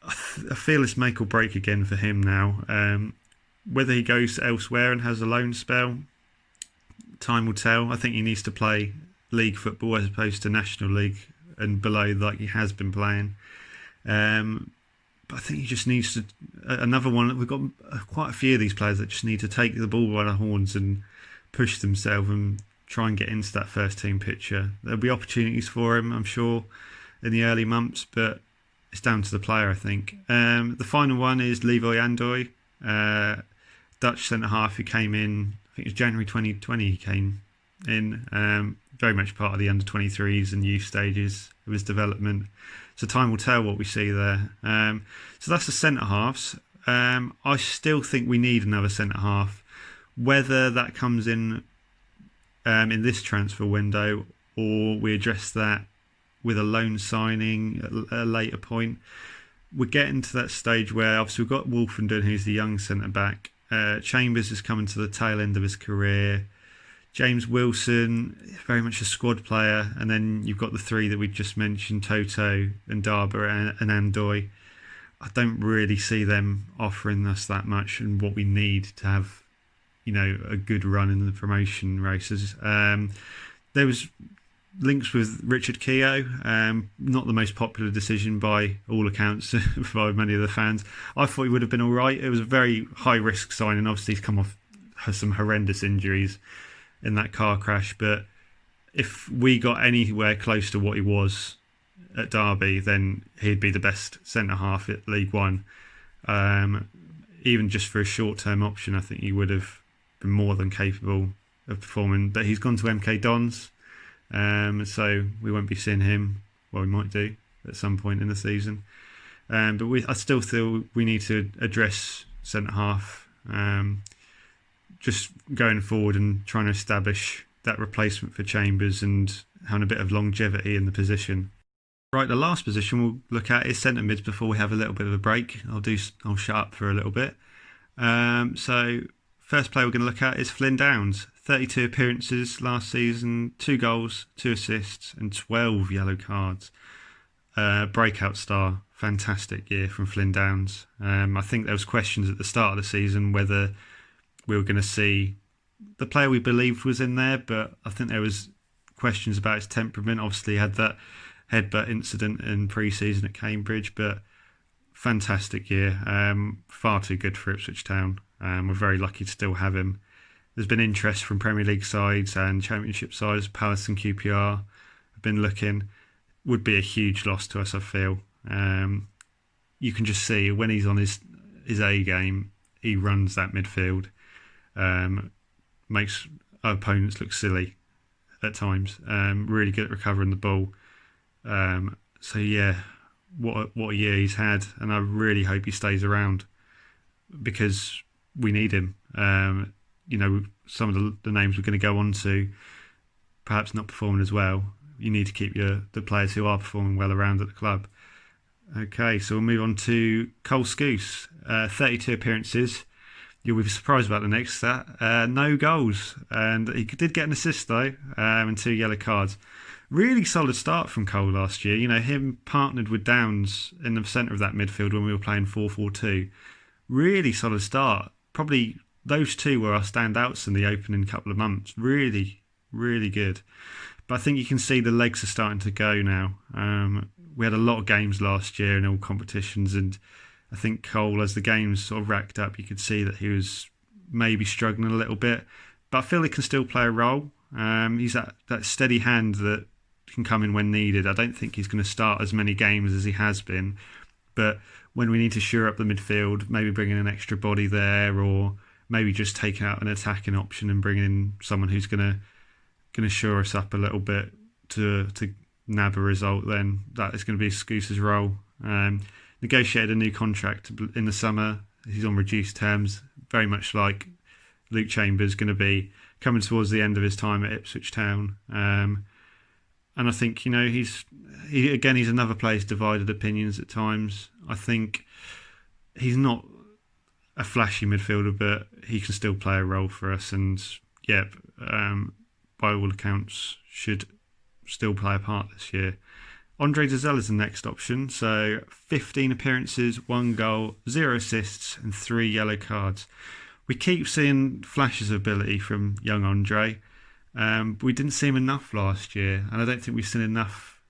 I feel it's make or break again for him now. Whether he goes elsewhere and has a loan spell, time will tell. I think he needs to play league football as opposed to National League and below like he has been playing. But I think he just needs to... Another one, we've got quite a few of these players that just need to take the ball by the horns and push themselves and try and get into that first team picture. There'll be opportunities for him, I'm sure, in the early months, but it's down to the player, I think. The final one is Levi Andoy, Dutch centre-half who came in, I think it was January 2020 he came in, very much part of the under-23s and youth stages of his development. So time will tell what we see there. So that's the centre-halves. I still think we need another centre-half. Whether that comes in this transfer window or we address that with a loan signing at a later point, we're getting to that stage where obviously we've got Wolfenden, who's the young centre-back. Chambers is coming to the tail end of his career. James Wilson, very much a squad player. And then you've got the 3 that we just mentioned, Toto and Darba and Andoy. I don't really see them offering us that much and what we need to have, a good run in the promotion races. There was links with Richard Keough, not the most popular decision by all accounts by many of the fans. I thought he would have been all right. It was a very high risk signing. Obviously he's come off some horrendous injuries in that car crash, but if we got anywhere close to what he was at Derby, then he'd be the best centre half at League One. Even just for a short-term option, I think he would have been more than capable of performing. But he's gone to MK Dons, so we won't be seeing him. Well, we might do at some point in the season. But I still feel we need to address centre half, just going forward and trying to establish that replacement for Chambers and having a bit of longevity in the position. Right, the last position we'll look at is centre mids before we have a little bit of a break. I'll shut up for a little bit. So first player we're going to look at is Flynn Downs. 32 appearances last season, 2 goals, 2 assists, and 12 yellow cards. Breakout star, fantastic year from Flynn Downs. I think there was questions at the start of the season whether we were going to see the player we believed was in there, but I think there was questions about his temperament. Obviously, he had that headbutt incident in pre-season at Cambridge, but fantastic year. Far too good for Ipswich Town. We're very lucky to still have him. There's been interest from Premier League sides and Championship sides. Palace and QPR have been looking. Would be a huge loss to us, I feel. You can just see when he's on his A game, he runs that midfield. Makes our opponents look silly at times. Really good at recovering the ball. So yeah, what a year he's had, and I really hope he stays around because we need him. Some of the names we're going to go on to, perhaps not performing as well. You need to keep the players who are performing well around at the club. Okay, so we'll move on to Cole Scouse. 32 appearances. You'll be surprised about the next stat. No goals, and he did get an assist though, and 2 yellow cards. Really solid start from Cole last year. Him partnered with Downs in the centre of that midfield when we were playing 4-4-2. Really solid start. Probably those two were our standouts in the opening couple of months. Really, really good. But I think you can see the legs are starting to go now. We had a lot of games last year in all competitions, and I think Cole, as the games sort of racked up, you could see that he was maybe struggling a little bit. But I feel he can still play a role. He's that steady hand that can come in when needed. I don't think he's going to start as many games as he has been. But when we need to shore up the midfield, maybe bringing an extra body there, or maybe just taking out an attacking option and bringing in someone who's going to shore us up a little bit to nab a result, then that is going to be Scoose's role. Negotiated a new contract in the summer. He's on reduced terms, very much like Luke Chambers, going to be coming towards the end of his time at Ipswich Town. And I think, he's another player who's divided opinions at times. I think he's not a flashy midfielder, but he can still play a role for us. And, by all accounts, should still play a part this year. Andre Gazelle is the next option. So 15 appearances, 1 goal, 0 assists and 3 yellow cards. We keep seeing flashes of ability from young Andre. We didn't see him enough last year, and I don't think we've seen enough.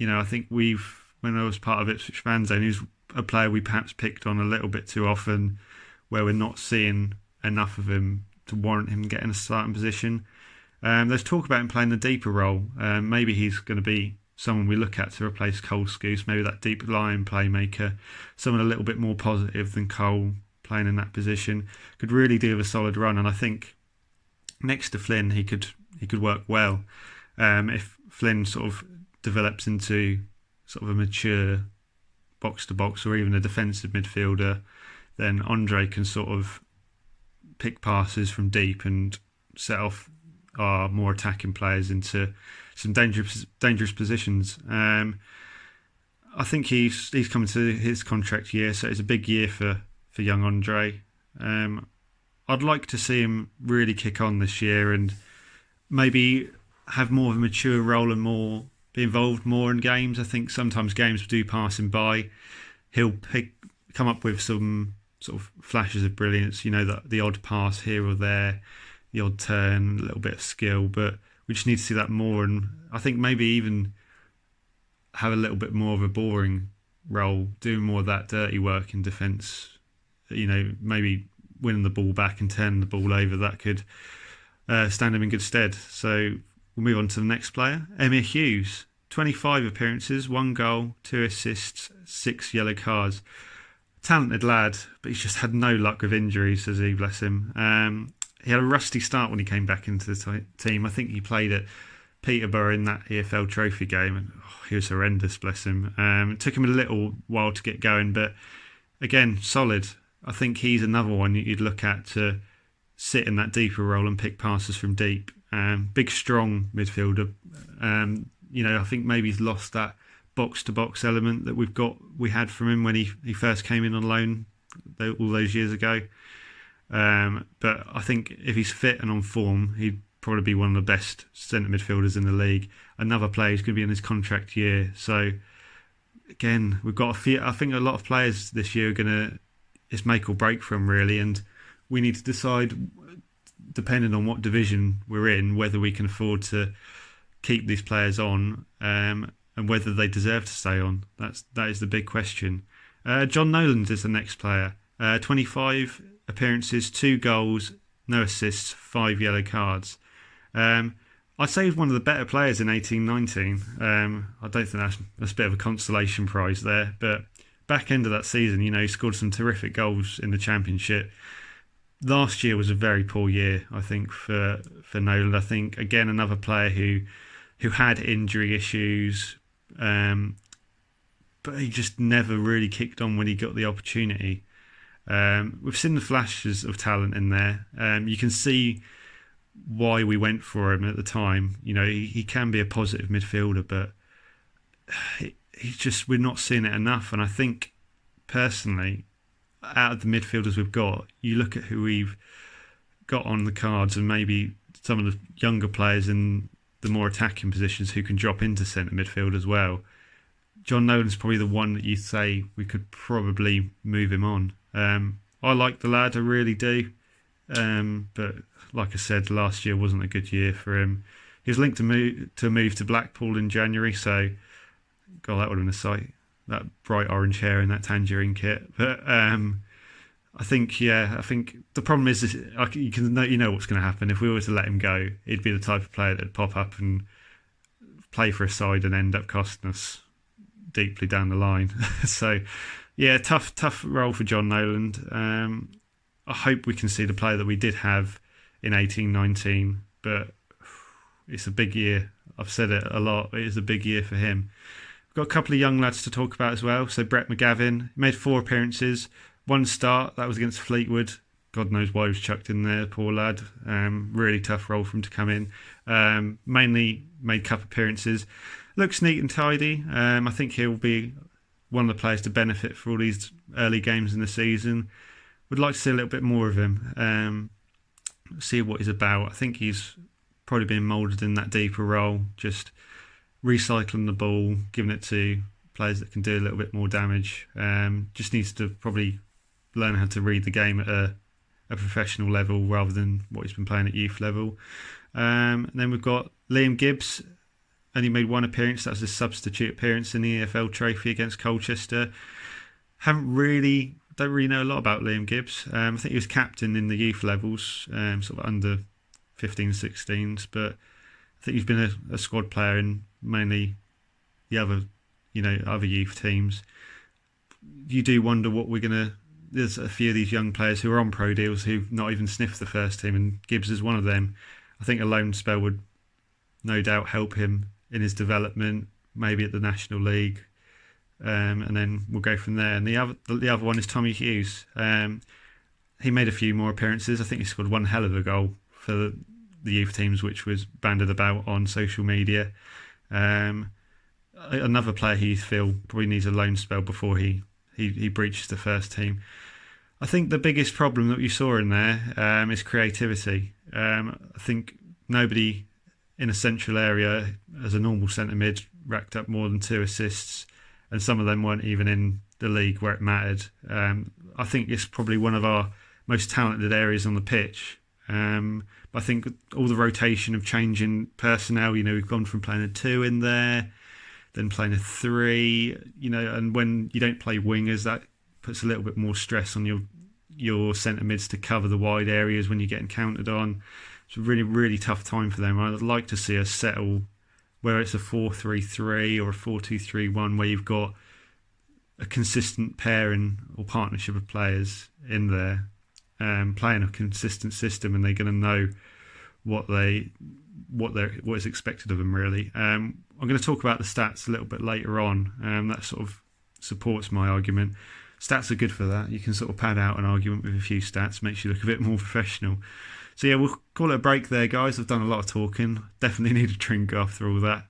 I think when I was part of Ipswich Fan Zone, he was a player we perhaps picked on a little bit too often, where we're not seeing enough of him to warrant him getting a starting position. There's talk about him playing the deeper role. Maybe he's going to be someone we look at to replace Cole Scouse, maybe that deep line playmaker, someone a little bit more positive than Cole playing in that position. Could really do with a solid run, and I think next to Flynn, he could work well. If Flynn sort of develops into sort of a mature box-to-box or even a defensive midfielder, then Andre can sort of pick passes from deep and set off our more attacking players into some dangerous positions. I think he's coming to his contract year, so it's a big year for young Andre. I'd like to see him really kick on this year and maybe have more of a mature role and be involved more in games. I think sometimes games do pass him by. He'll come up with some sort of flashes of brilliance, the odd pass here or there, the odd turn, a little bit of skill, but we just need to see that more. And I think maybe even have a little bit more of a boring role, doing more of that dirty work in defence. Maybe winning the ball back and turning the ball over, that could stand him in good stead. So we'll move on to the next player, Emmy Hughes. 25 appearances, 1 goal, 2 assists, 6 yellow cards. Talented lad, but he's just had no luck with injuries, says he, bless him. He had a rusty start when he came back into the team. I think he played at Peterborough in that EFL Trophy game, and he was horrendous, bless him. It took him a little while to get going, but again, solid. I think he's another one you'd look at to sit in that deeper role and pick passes from deep. Big, strong midfielder. I think maybe he's lost that box-to-box element that we had from him when he first came in on loan all those years ago. But I think if he's fit and on form, he'd probably be one of the best centre midfielders in the league. Another player who's going to be in his contract year. So again, we've got I think a lot of players this year it's make or break for them really, and we need to decide, depending on what division we're in, whether we can afford to keep these players on, and whether they deserve to stay on. That is the big question. John Noland is the next player. 25 appearances, 2 goals, no assists, 5 yellow cards. I'd say he's one of the better players in 18-19. I don't think that's a bit of a consolation prize there, but back end of that season, he scored some terrific goals in the Championship. Last year was a very poor year, I think, for Noland. I think, again, another player who had injury issues, but he just never really kicked on when he got the opportunity. We've seen the flashes of talent in there. You can see why we went for him at the time. He can be a positive midfielder, but we're not seeing it enough. And I think, personally, out of the midfielders we've got, you look at who we've got on the cards and maybe some of the younger players in the more attacking positions who can drop into centre midfield as well. John Nolan's probably the one that you say we could probably move him on. I like the lad, I really do. But like I said, last year wasn't a good year for him. He was linked to a move to Blackpool in January, so God, that would have been a sight. That bright orange hair and that tangerine kit. But I think the problem is you know what's going to happen. If we were to let him go, he'd be the type of player that'd pop up and play for a side and end up costing us deeply down the line. So, yeah, tough role for John Noland. I hope we can see the player that we did have in 18-19, but it's a big year. I've said it a lot. It is a big year for him. We've got a couple of young lads to talk about as well. So Brett Mcgavin made 4 appearances, 1 start. That was against Fleetwood. God knows why he was chucked in there, poor lad. Really tough role for him to come in. Mainly made cup appearances. Looks neat and tidy. I think he'll be one of the players to benefit for all these early games in the season. Would like to see a little bit more of him. See what he's about. I think he's probably been moulded in that deeper role, just recycling the ball, giving it to players that can do a little bit more damage. Just needs to probably learn how to read the game at a professional level rather than what he's been playing at youth level. And then we've got Liam Gibbs. Only made 1 appearance. That was his substitute appearance in the EFL Trophy against Colchester. Don't really know a lot about Liam Gibbs. I think he was captain in the youth levels, sort of under 15s, 16s, but I think he's been a squad player in mainly the other youth teams. You do wonder what we're going to... There's a few of these young players who are on pro deals who've not even sniffed the first team, and Gibbs is one of them. I think a loan spell would no doubt help him in his development, maybe at the National League, and then we'll go from there. And the other one is Tommy Hughes. He made a few more appearances. I think he scored 1 hell of a goal for the youth teams, which was banded about on social media. Another player who you feel probably needs a loan spell before he breaches the first team. I think the biggest problem that you saw in there is creativity. I think nobody in a central area as a normal centre mid racked up more than 2 assists, and some of them weren't even in the league where it mattered. I think it's probably one of our most talented areas on the pitch. But I think all the rotation of changing personnel, we've gone from playing a 2 in there, then playing a 3, and when you don't play wingers, that puts a little bit more stress on your centre mids to cover the wide areas when you're getting counted on. It's a really, really tough time for them. I'd like to see us settle where it's a 4-3-3 or a 4-2-3-1, where you've got a consistent pairing or partnership of players in there, playing a consistent system, and they're going to know what is expected of them, really. I'm going to talk about the stats a little bit later on. That sort of supports my argument. Stats are good for that. You can sort of pad out an argument with a few stats, makes you look a bit more professional. So yeah, we'll call it a break there, guys. I've done a lot of talking. Definitely need a drink after all that.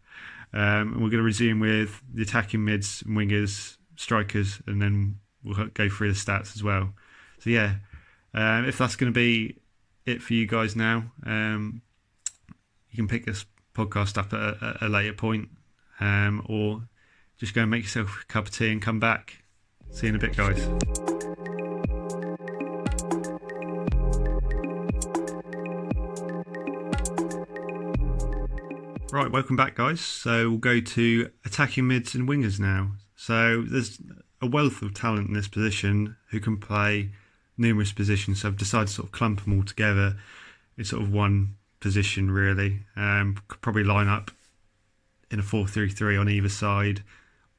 And we're going to resume with the attacking mids and wingers, strikers, and then we'll go through the stats as well. So yeah, if that's going to be it for you guys now, you can pick this podcast up at a later point, or just go and make yourself a cup of tea and come back. See you in a bit, guys. Right, welcome back, guys. So we'll go to attacking mids and wingers now. So there's a wealth of talent in this position who can play numerous positions. So I've decided to sort of clump them all together in sort of one position, really. Could probably line up in a 4-3-3 on either side,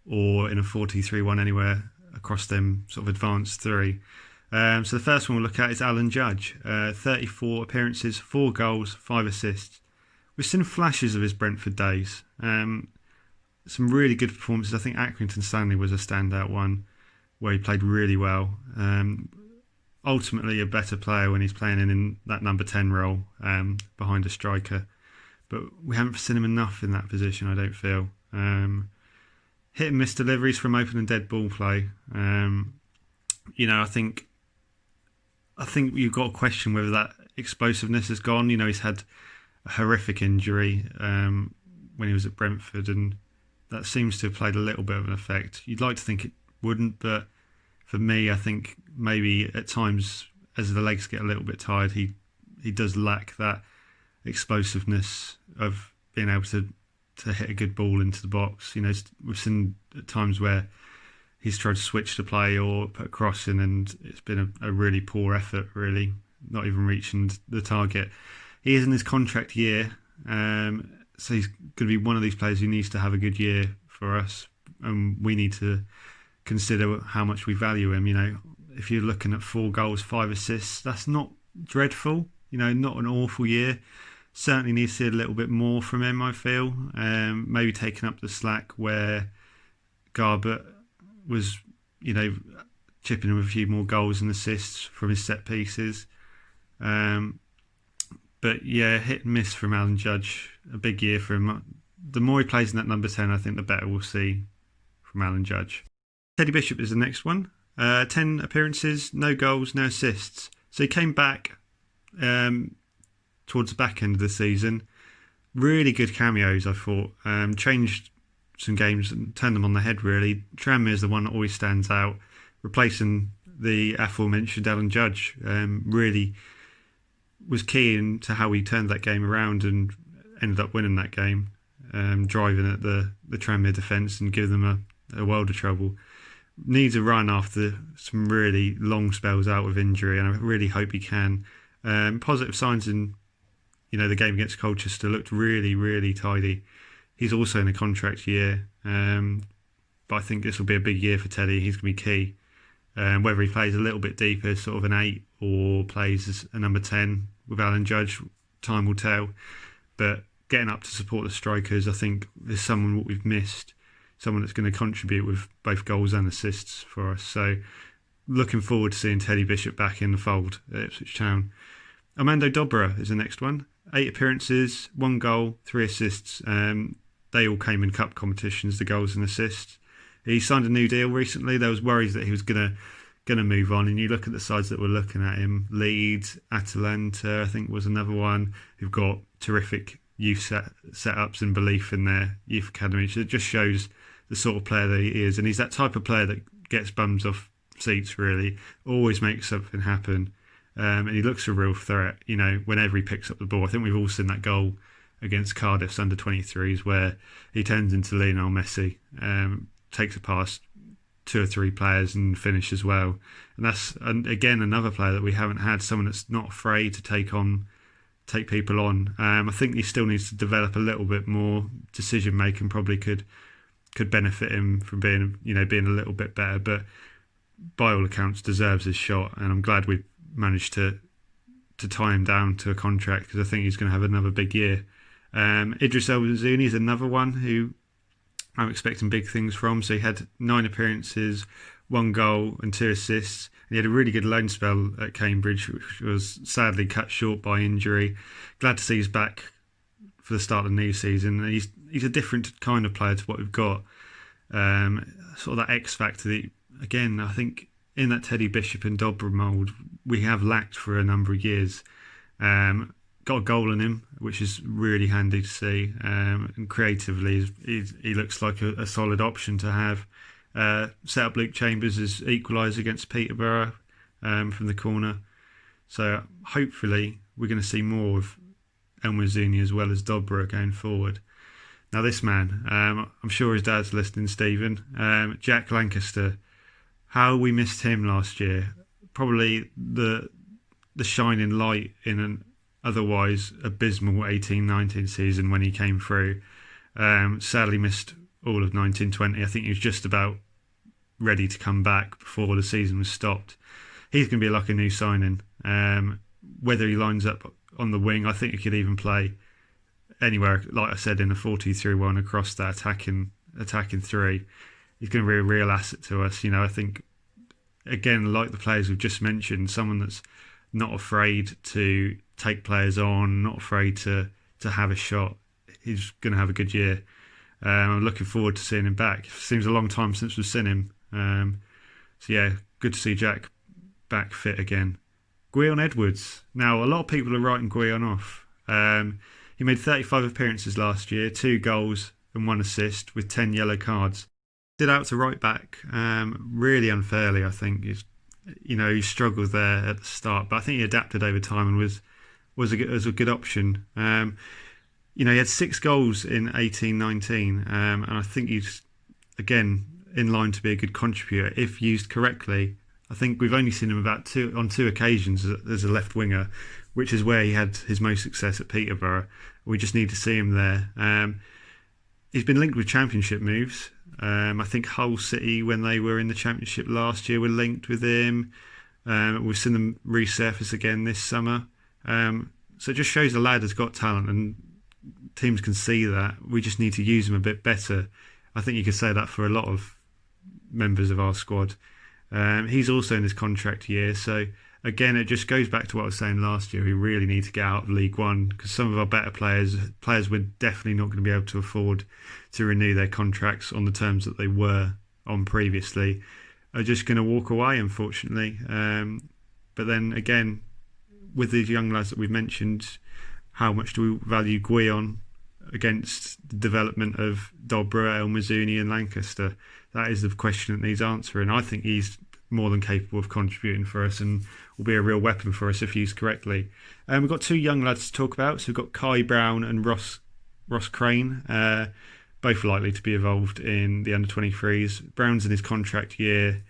or in a 4-2-3-1 anywhere across them sort of advanced three. So the first one we'll look at is Alan Judge. 34 appearances, 4 goals, 5 assists. We've seen flashes of his Brentford days. Some really good performances. I think Accrington Stanley was a standout one where he played really well. Ultimately a better player when he's playing in that number 10 role behind a striker. But we haven't seen him enough in that position, I don't feel. Hit and miss deliveries from open and dead ball play. I think you've got to question whether that explosiveness has gone. He's had a horrific injury when he was at Brentford, and that seems to have played a little bit of an effect. You'd like to think it wouldn't, but for me, I think maybe at times as the legs get a little bit tired, he does lack that explosiveness of being able to hit a good ball into the box. We've seen at times where he's tried to switch the play or put a cross in, and it's been a really poor effort, really, not even reaching the target. He is in his contract year, so he's going to be one of these players who needs to have a good year for us, and we need to consider how much we value him. If you're looking at 4 goals, 5 assists, that's not dreadful. Not an awful year. Certainly needs to see a little bit more from him, I feel. Maybe taking up the slack where Garbett was, chipping him a few more goals and assists from his set pieces. But yeah, hit and miss from Alan Judge. A big year for him. The more he plays in that number 10, I think the better we'll see from Alan Judge. Teddy Bishop is the next one. 10 appearances, no goals, no assists. So he came back towards the back end of the season. Really good cameos, I thought. Changed some games and turned them on the head, really. Tranmere is the one that always stands out, replacing the aforementioned Alan Judge. Really was key into how he turned that game around and ended up winning that game, driving at the Tranmere defence and giving them a world of trouble. Needs a run after some really long spells out with injury, and I really hope he can. Positive signs in the game against Colchester looked really, really tidy. He's also in a contract year, but I think this will be a big year for Teddy. He's going to be key. Whether he plays a little bit deeper, sort of an 8, or plays as a number 10 with Alan Judge, time will tell. But getting up to support the strikers, I think there's someone what we've missed, someone that's going to contribute with both goals and assists for us. So looking forward to seeing Teddy Bishop back in the fold at Ipswich Town. Armando Dobra is the next one. 8 appearances, 1 goal, 3 assists. They all came in cup competitions, the goals and assists. He signed a new deal recently. There was worries that he was going to move on, and you look at the sides that were looking at him. Leeds, Atalanta, I think was another one, who've got terrific youth setups and belief in their youth academy. So it just shows the sort of player that he is, and he's that type of player that gets bums off seats, really, always makes something happen, and he looks a real threat, whenever he picks up the ball. I think we've all seen that goal against Cardiff's under-23s where he turns into Lionel Messi, takes it past 2 or 3 players and finishes well. And that's, again, another player that we haven't had, someone that's not afraid to take people on. I think he still needs to develop a little bit more decision making. Probably could benefit him from being a little bit better, but by all accounts deserves his shot, and I'm glad we managed to tie him down to a contract, because I think he's going to have another big year. Idris El Zuni is another one who I'm expecting big things from. So he had 9 appearances, 1 goal and 2 assists. And he had a really good loan spell at Cambridge, which was sadly cut short by injury. Glad to see he's back for the start of the new season. He's a different kind of player to what we've got. Sort of that X factor that, again, I think in that Teddy Bishop and Dobra mould we have lacked for a number of years. Got a goal in him, which is really handy to see. And creatively, he looks like a solid option to have. Set up Luke Chambers as equaliser against Peterborough from the corner. So hopefully we're going to see more of El Zuni as well as Dobra going forward. Now this man, I'm sure his dad's listening, Stephen. Jack Lancaster, how we missed him last year. Probably the shining light in an otherwise abysmal 18-19 season when he came through. Sadly missed all of 19-20. I think he was just about ready to come back before the season was stopped. He's going to be like a new signing. Whether he lines up on the wing, I think he could even play anywhere, like I said, in a 4-2-3-1 across that attacking three. He's going to be a real asset to us. I think, again, like the players we've just mentioned, someone that's not afraid to take players on, not afraid to have a shot. He's going to have a good year. I'm looking forward to seeing him back. It seems a long time since we've seen him. So yeah, good to see Jack back fit again. Gweon Edwards. Now, a lot of people are writing Gweon off. He made 35 appearances last year, 2 goals and 1 assist with 10 yellow cards. Did out to right back, really unfairly, I think. He struggled there at the start, but I think he adapted over time and was a good option. He had 6 goals in 18-19, and I think he's, again, in line to be a good contributor if used correctly. I think we've only seen him on two occasions as a left winger, which is where he had his most success at Peterborough. We just need to see him there. He's been linked with championship moves. I think Hull City, when they were in the championship last year, were linked with him. We've seen them resurface again this summer. So it just shows the lad has got talent, and teams can see that. We just need to use him a bit better. I think you could say that for a lot of members of our squad. He's also in his contract year, so again, it just goes back to what I was saying last year. We really need to get out of League One, because some of our better players we're definitely not going to be able to afford to renew their contracts on the terms that they were on previously, are just going to walk away, unfortunately. But then again, with these young lads that we've mentioned, how much do we value Gweon against the development of Dobra, El Zuni and Lancaster? That is the question that needs answering. I think he's more than capable of contributing for us and will be a real weapon for us if used correctly. We've got 2 young lads to talk about. So we've got Kai Brown and Ross Crane, both likely to be involved in the under-23s. Brown's in his contract year,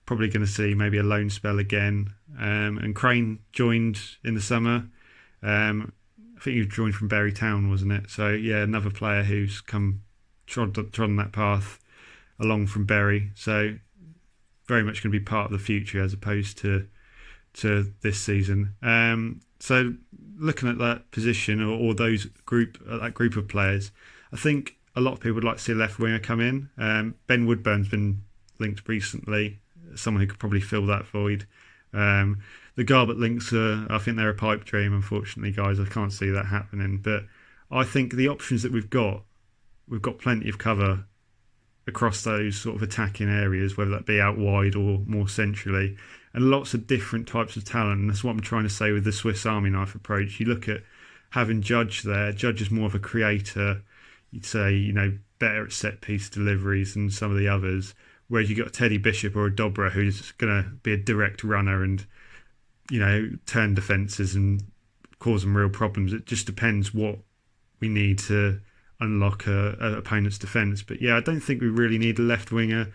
probably going to see maybe a loan spell again. And Crane joined in the summer. I think he joined from Bury Town, wasn't it? So yeah, another player who's trodden that path along from Bury. So very much going to be part of the future as opposed to this season. So looking at that position or that group of players, I think a lot of people would like to see a left winger come in. Ben Woodburn's been linked recently, someone who could probably fill that void. The Garbutt links I think they're a pipe dream, unfortunately, guys. I can't see that happening. But I think the options that we've got plenty of cover across those sort of attacking areas, whether that be out wide or more centrally, and lots of different types of talent. And that's what I'm trying to say with the Swiss Army knife approach. You look at having Judge there. Judge is more of a creator. You'd say, better at set piece deliveries than some of the others. Whereas you've got Teddy Bishop or a Dobra who's going to be a direct runner and, turn defences and cause them real problems. It just depends what we need to unlock a opponent's defence. But yeah, I don't think we really need a left winger.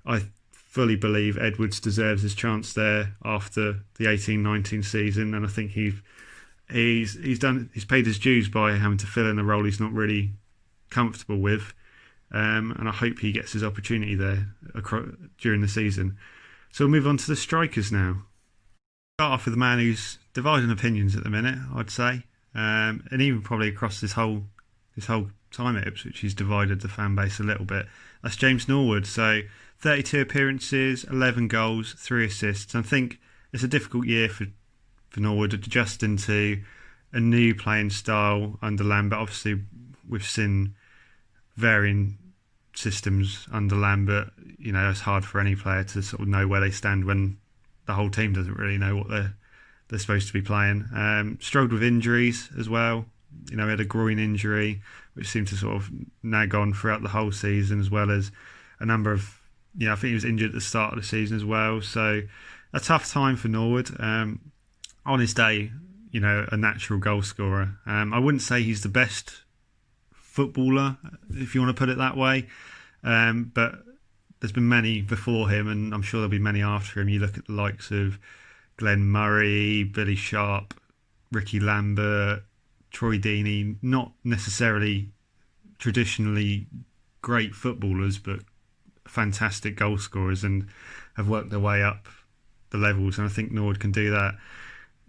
I fully believe Edwards deserves his chance there after the 18-19 season, and I think he's paid his dues by having to fill in a role he's not really comfortable with, and I hope he gets his opportunity there during the season. So we'll move on to the strikers now. Start off with the man who's dividing opinions at the minute, I'd say, and even probably across this whole time at Ipswich, he's divided the fan base a little bit. That's James Norwood. So 32 appearances, 11 goals, 3 assists. I think it's a difficult year for Norwood adjusting to a new playing style under Lambert. Obviously, we've seen varying systems under Lambert. You know, it's hard for any player to sort of know where they stand when the whole team doesn't really know what they're supposed to be playing. Struggled with injuries as well. You know, he had a groin injury, which seemed to sort of nag on throughout the whole season, as well as a number of, I think he was injured at the start of the season as well. So a tough time for Norwood. On his day, a natural goal scorer. I wouldn't say he's the best footballer, if you want to put it that way. But there's been many before him, and I'm sure there'll be many after him. You look at the likes of Glenn Murray, Billy Sharp, Ricky Lambert, Troy Deeney, not necessarily traditionally great footballers, but fantastic goal scorers and have worked their way up the levels. And I think Norwood can do that.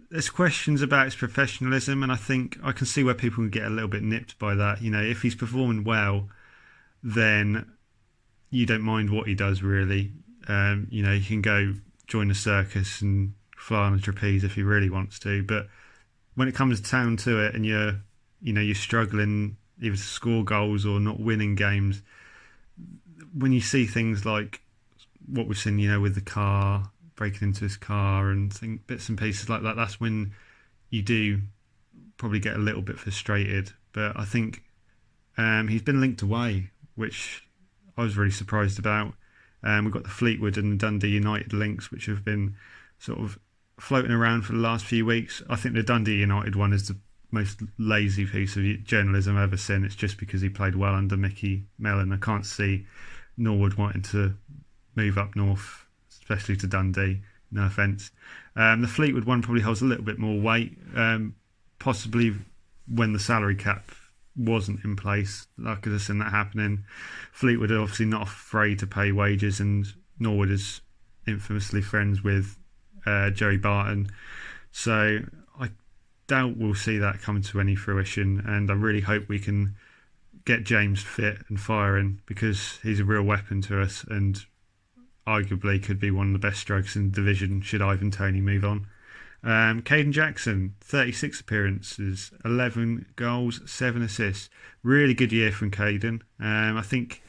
There's questions about his professionalism, and I think I can see where people can get a little bit nipped by that. If he's performing well, then you don't mind what he does, really. He can go join the circus and fly on a trapeze if he really wants to. But when it comes down to it, and you're struggling either to score goals or not winning games, when you see things like what we've seen, with the Carr, breaking into his car and bits and pieces like that, that's when you do probably get a little bit frustrated. But I think he's been linked away, which I was really surprised about. We've got the Fleetwood and Dundee United links, which have been sort of floating around for the last few weeks. I think the Dundee United one is the most lazy piece of journalism I've ever seen. It's just because he played well under Mickey Mellon. I can't see Norwood wanting to move up north, especially to Dundee. No offence. The Fleetwood one probably holds a little bit more weight, possibly when the salary cap wasn't in place. I could have seen that happening. Fleetwood are obviously not afraid to pay wages, and Norwood is infamously friends with Jerry Barton. So I doubt we'll see that come to any fruition, and I really hope we can get James fit and firing, because he's a real weapon to us and arguably could be one of the best strikers in the division should Ivan Toney move on. Kaden Jackson, 36 appearances, 11 goals, 7 assists. Really good year from Kaden. I think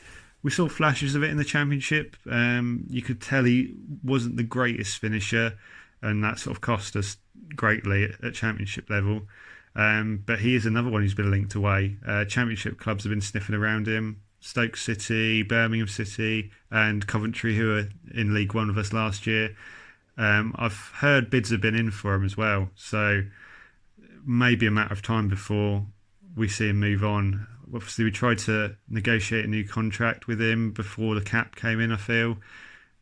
we saw flashes of it in the Championship. You could tell he wasn't the greatest finisher, and that sort of cost us greatly at Championship level. But he is another one who's been linked away. Championship clubs have been sniffing around him. Stoke City, Birmingham City and Coventry, who were in League One with us last year. I've heard bids have been in for him as well. So maybe a matter of time before we see him move on. Obviously, we tried to negotiate a new contract with him before the cap came in, I feel.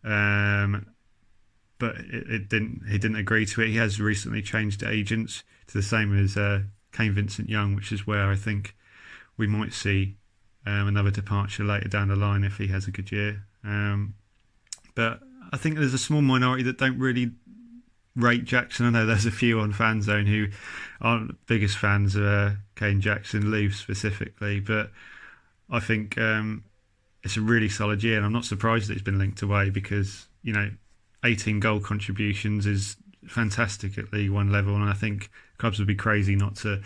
But it didn't. He didn't agree to it. He has recently changed agents to the same as Kane Vincent-Young, which is where I think we might see another departure later down the line if he has a good year. But I think there's a small minority that don't really rate Jackson. I know there's a few on Fanzone who aren't the biggest fans of Kane Jackson, Lou specifically, but I think it's a really solid year, and I'm not surprised that he's been linked away, because 18 goal contributions is fantastic at League One level, and I think clubs would be crazy not to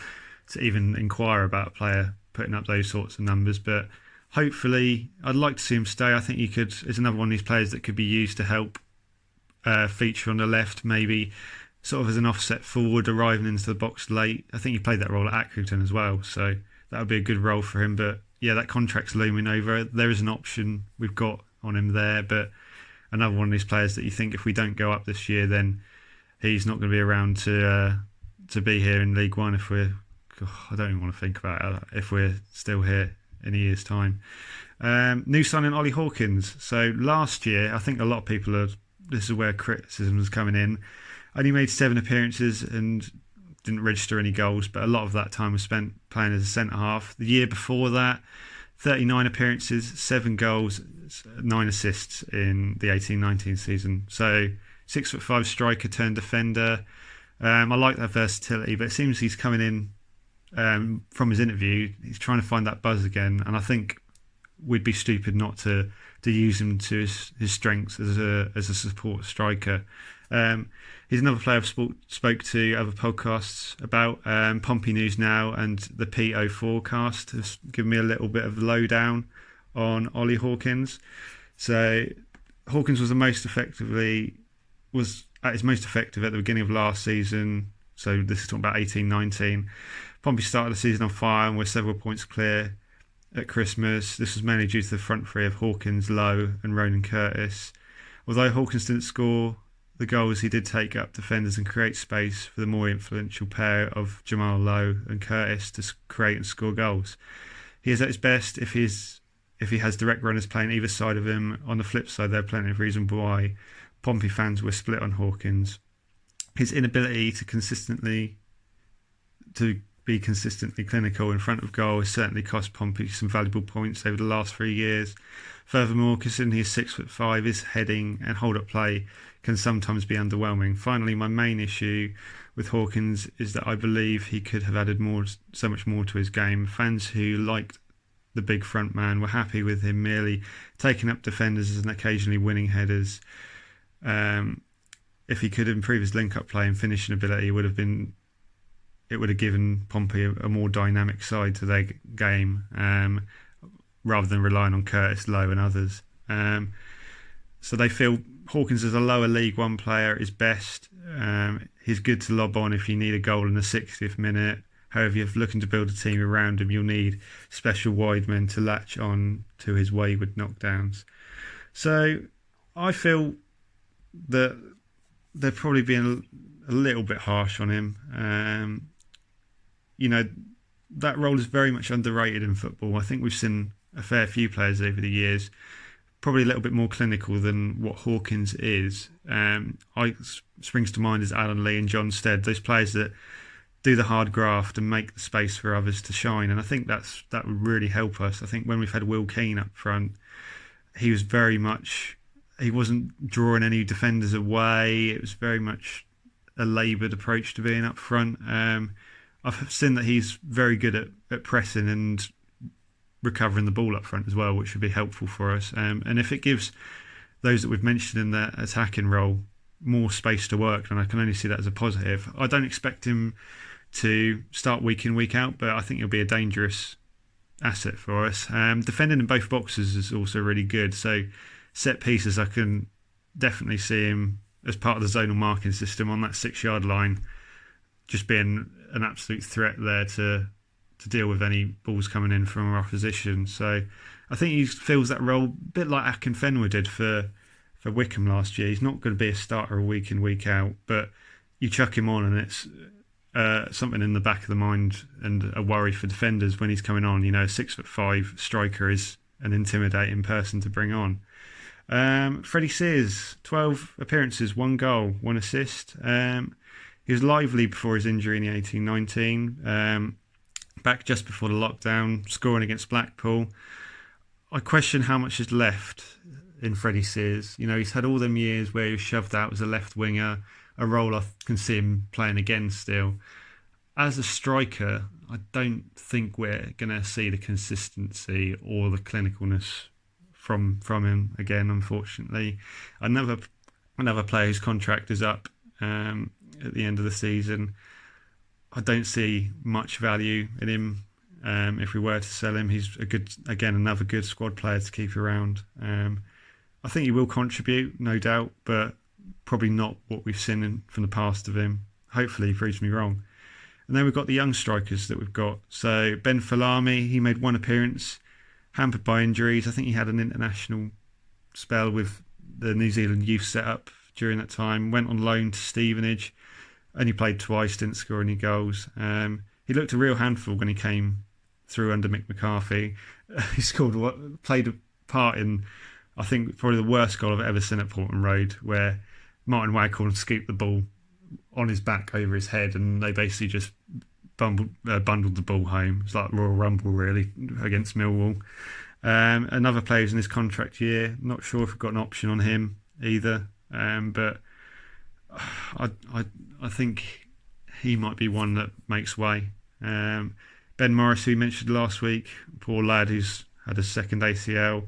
even inquire about a player putting up those sorts of numbers. But hopefully, I'd like to see him stay. I think he could. Is another one of these players that could be used to help feature on the left, maybe sort of as an offset forward, arriving into the box late. I think he played that role at Accrington as well, so that would be a good role for him. But yeah, that contract's looming over. There is an option we've got on him there, but another one of these players that you think if we don't go up this year, then he's not going to be around to be here in League One if we're. I don't even want to think about it, if we're still here in a year's time. New signing Ollie Hawkins. So last year, I think a lot of people this is where criticism was coming in. Only made 7 appearances and didn't register any goals, but a lot of that time was spent playing as a centre half. The year before that, 39 appearances, 7 goals, 9 assists in the 18-19 season. So 6'5" striker turned defender. I like that versatility, but it seems he's coming in from his interview. He's trying to find that buzz again, and I think we'd be stupid not to use him to his strengths as a support striker. He's another player I've spoke to other podcasts about. Pompey News Now and the P04 forecast has given me a little bit of lowdown on Ollie Hawkins. So Hawkins was at his most effective at the beginning of last season. So this is talking about 18-19. Pompey started the season on fire and were several points clear at Christmas. This was mainly due to the front three of Hawkins, Lowe and Ronan Curtis. Although Hawkins didn't score the goals, he did take up defenders and create space for the more influential pair of Jamal Lowe and Curtis to create and score goals. He is at his best if he has direct runners playing either side of him. On the flip side, there are plenty of reasons why Pompey fans were split on Hawkins. His inability to be consistently clinical in front of goal has certainly cost Pompey some valuable points over the last 3 years. Furthermore, considering he is 6'5", his heading and hold-up play can sometimes be underwhelming. Finally, my main issue with Hawkins is that I believe he could have added so much more to his game. Fans who liked the big front man were happy with him merely taking up defenders and occasionally winning headers. If he could improve his link-up play and finishing ability, it would have given Pompey a more dynamic side to their game, rather than relying on Curtis, Lowe and others. So they feel Hawkins as a lower League One player is best. He's good to lob on if you need a goal in the 60th minute. However, if you're looking to build a team around him, you'll need special wide men to latch on to his wayward knockdowns. So I feel that they're probably being a little bit harsh on him. That role is very much underrated in football. I think we've seen a fair few players over the years probably a little bit more clinical than what Hawkins is. Springs to mind is Alan Lee and John Stead, those players that do the hard graft and make the space for others to shine. And I think that would really help us. I think when we've had Will Keane up front, he wasn't drawing any defenders away. It was very much a laboured approach to being up front. I've seen that he's very good at pressing and recovering the ball up front as well, which would be helpful for us. And if it gives those that we've mentioned in their attacking role more space to work, then I can only see that as a positive. I don't expect him to start week in, week out, but I think he'll be a dangerous asset for us. Defending in both boxes is also really good. So set pieces, I can definitely see him as part of the zonal marking system on that 6-yard line, just being an absolute threat there to deal with any balls coming in from our opposition. So I think he fills that role a bit like Akinfenwa did for Wickham last year. He's not going to be a starter week in, week out, but you chuck him on and it's something in the back of the mind and a worry for defenders when he's coming on. A 6'5" striker is an intimidating person to bring on. Freddie Sears, 12 appearances, 1 goal, 1 assist. He was lively before his injury in the 18-19. Back just before the lockdown, scoring against Blackpool. I question how much is left in Freddie Sears. He's had all them years where he was shoved out as a left winger, a role I can see him playing again still. As a striker, I don't think we're going to see the consistency or the clinicalness from him again, unfortunately. Another player whose contract is up at the end of the season. I don't see much value in him. If we were to sell him, he's another good squad player to keep around. I think he will contribute, no doubt, but probably not what we've seen from the past of him. Hopefully he proves me wrong. And then we've got the young strikers that we've got. So Ben Falami, he made 1 appearance, hampered by injuries. I think he had an international spell with the New Zealand youth setup during that time. Went on loan to Stevenage. Only played twice, didn't score any goals. He looked a real handful when he came through under Mick McCarthy. He played a part in, I think, probably the worst goal I've ever seen at Portman Road, where Martin Waghorn scooped the ball on his back over his head and they basically just bundled the ball home. It's like Royal Rumble, really, against Millwall. Another player who's in his contract year. Not sure if we've got an option on him either. But I think he might be one that makes way. Ben Morris, who we mentioned last week, poor lad who's had a second ACL.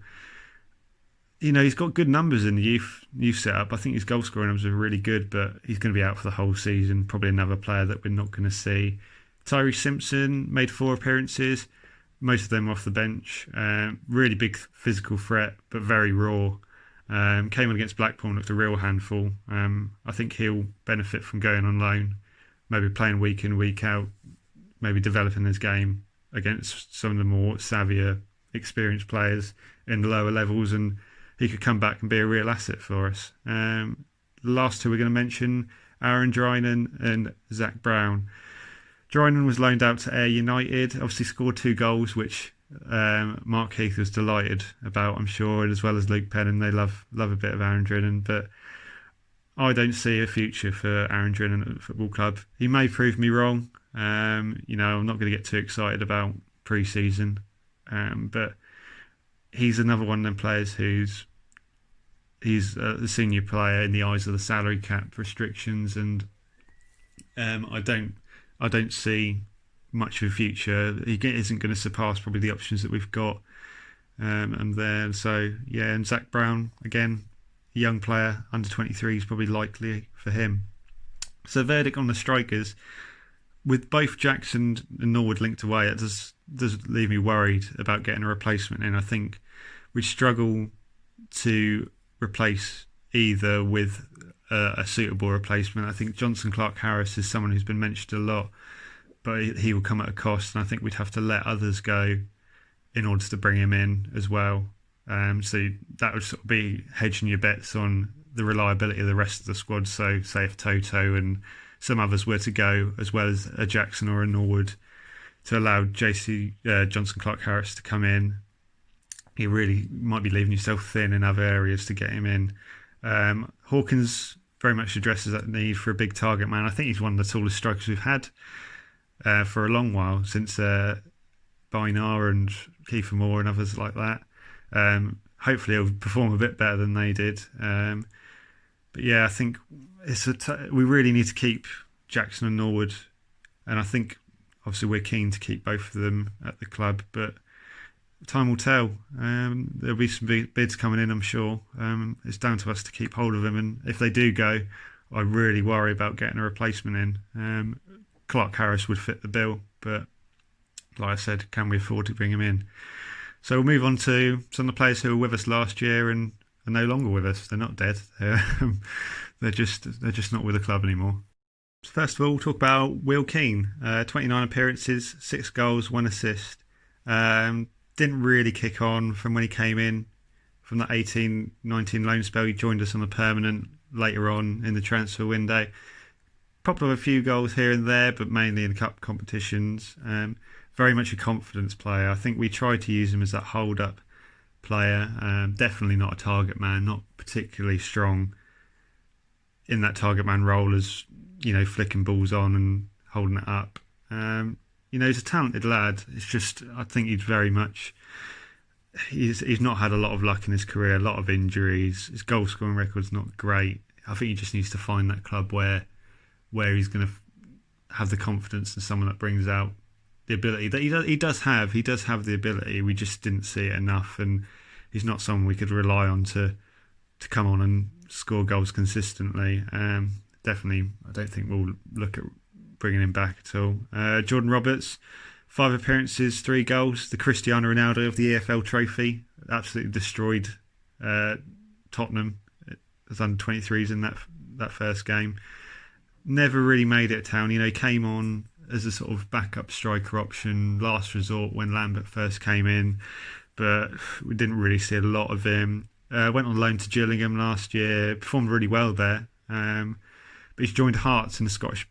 he's got good numbers in the youth setup. I think his goal scoring numbers are really good, but he's going to be out for the whole season. Probably another player that we're not going to see. Tyree Simpson made 4 appearances, most of them off the bench. Really big physical threat, but very raw. Came on against Blackpool, looked a real handful. I think he'll benefit from going on loan, maybe playing week in, week out, maybe developing his game against some of the more savvier, experienced players in the lower levels, and he could come back and be a real asset for us. The last 2 we're going to mention, Aaron Drinan and Zach Brown. Drinan was loaned out to Ayr United, obviously scored 2 goals, which Mark Heath was delighted about, I'm sure, as well as Luke Penn, and they love a bit of Aaron Drinan, but I don't see a future for Aaron Drinan at the football club. He may prove me wrong. I'm not going to get too excited about pre-season, but he's another one of them players he's a senior player in the eyes of the salary cap restrictions, and I don't see much of a future. He isn't going to surpass probably the options that we've got, and Zach Brown again, a young player under 23 is probably likely for him. So verdict on the strikers, with both Jackson and Norwood linked away, it does leave me worried about getting a replacement in. I think we'd struggle to replace either with a suitable replacement. I think Johnson Clark-Harris is someone who's been mentioned a lot, but he will come at a cost, and I think we'd have to let others go in order to bring him in as well. So that would sort of be hedging your bets on the reliability of the rest of the squad. So say if Toto and some others were to go, as well as a Jackson or a Norwood, to allow Johnson Clark-Harris to come in, you really might be leaving yourself thin in other areas to get him in. Hawkins very much addresses that need for a big target man. I think he's one of the tallest strikers we've had for a long while, since Bainar and Kiefer Moore and others like that. Hopefully he'll perform a bit better than they did. But yeah, I think we really need to keep Jackson and Norwood, and I think obviously we're keen to keep both of them at the club, but time will tell. There'll be some bids coming in, I'm sure. It's down to us to keep hold of them, and if they do go, I really worry about getting a replacement in. Clark-Harris would fit the bill, but like I said, can we afford to bring him in? So we'll move on to some of the players who were with us last year and are no longer with us. They're not dead. They're just not with the club anymore. First of all, we'll talk about Will Keane. 29 appearances, 6 goals, 1 assist. Didn't really kick on from when he came in from that 18-19 loan spell. He joined us on a permanent later on in the transfer window. Popped up a few goals here and there, but mainly in cup competitions. Very much a confidence player. I think we tried to use him as that hold-up player. Definitely not a target man, not particularly strong in that target man role as, flicking balls on and holding it up. He's a talented lad. It's just, I think he's not had a lot of luck in his career, a lot of injuries. His goal scoring record's not great. I think he just needs to find that club where he's going to have the confidence and someone that brings out the ability that he does have. He does have the ability. We just didn't see it enough, and he's not someone we could rely on to come on and score goals consistently. Definitely, I don't think we'll look at bringing him back at all. Jordan Roberts, 5 appearances, 3 goals. The Cristiano Ronaldo of the EFL Trophy. Absolutely destroyed Tottenham as under 23s in that first game. Never really made it at Town. He came on as a sort of backup striker option, last resort when Lambert first came in, but we didn't really see a lot of him. Went on loan to Gillingham last year, performed really well there, but he's joined Hearts in the Scottish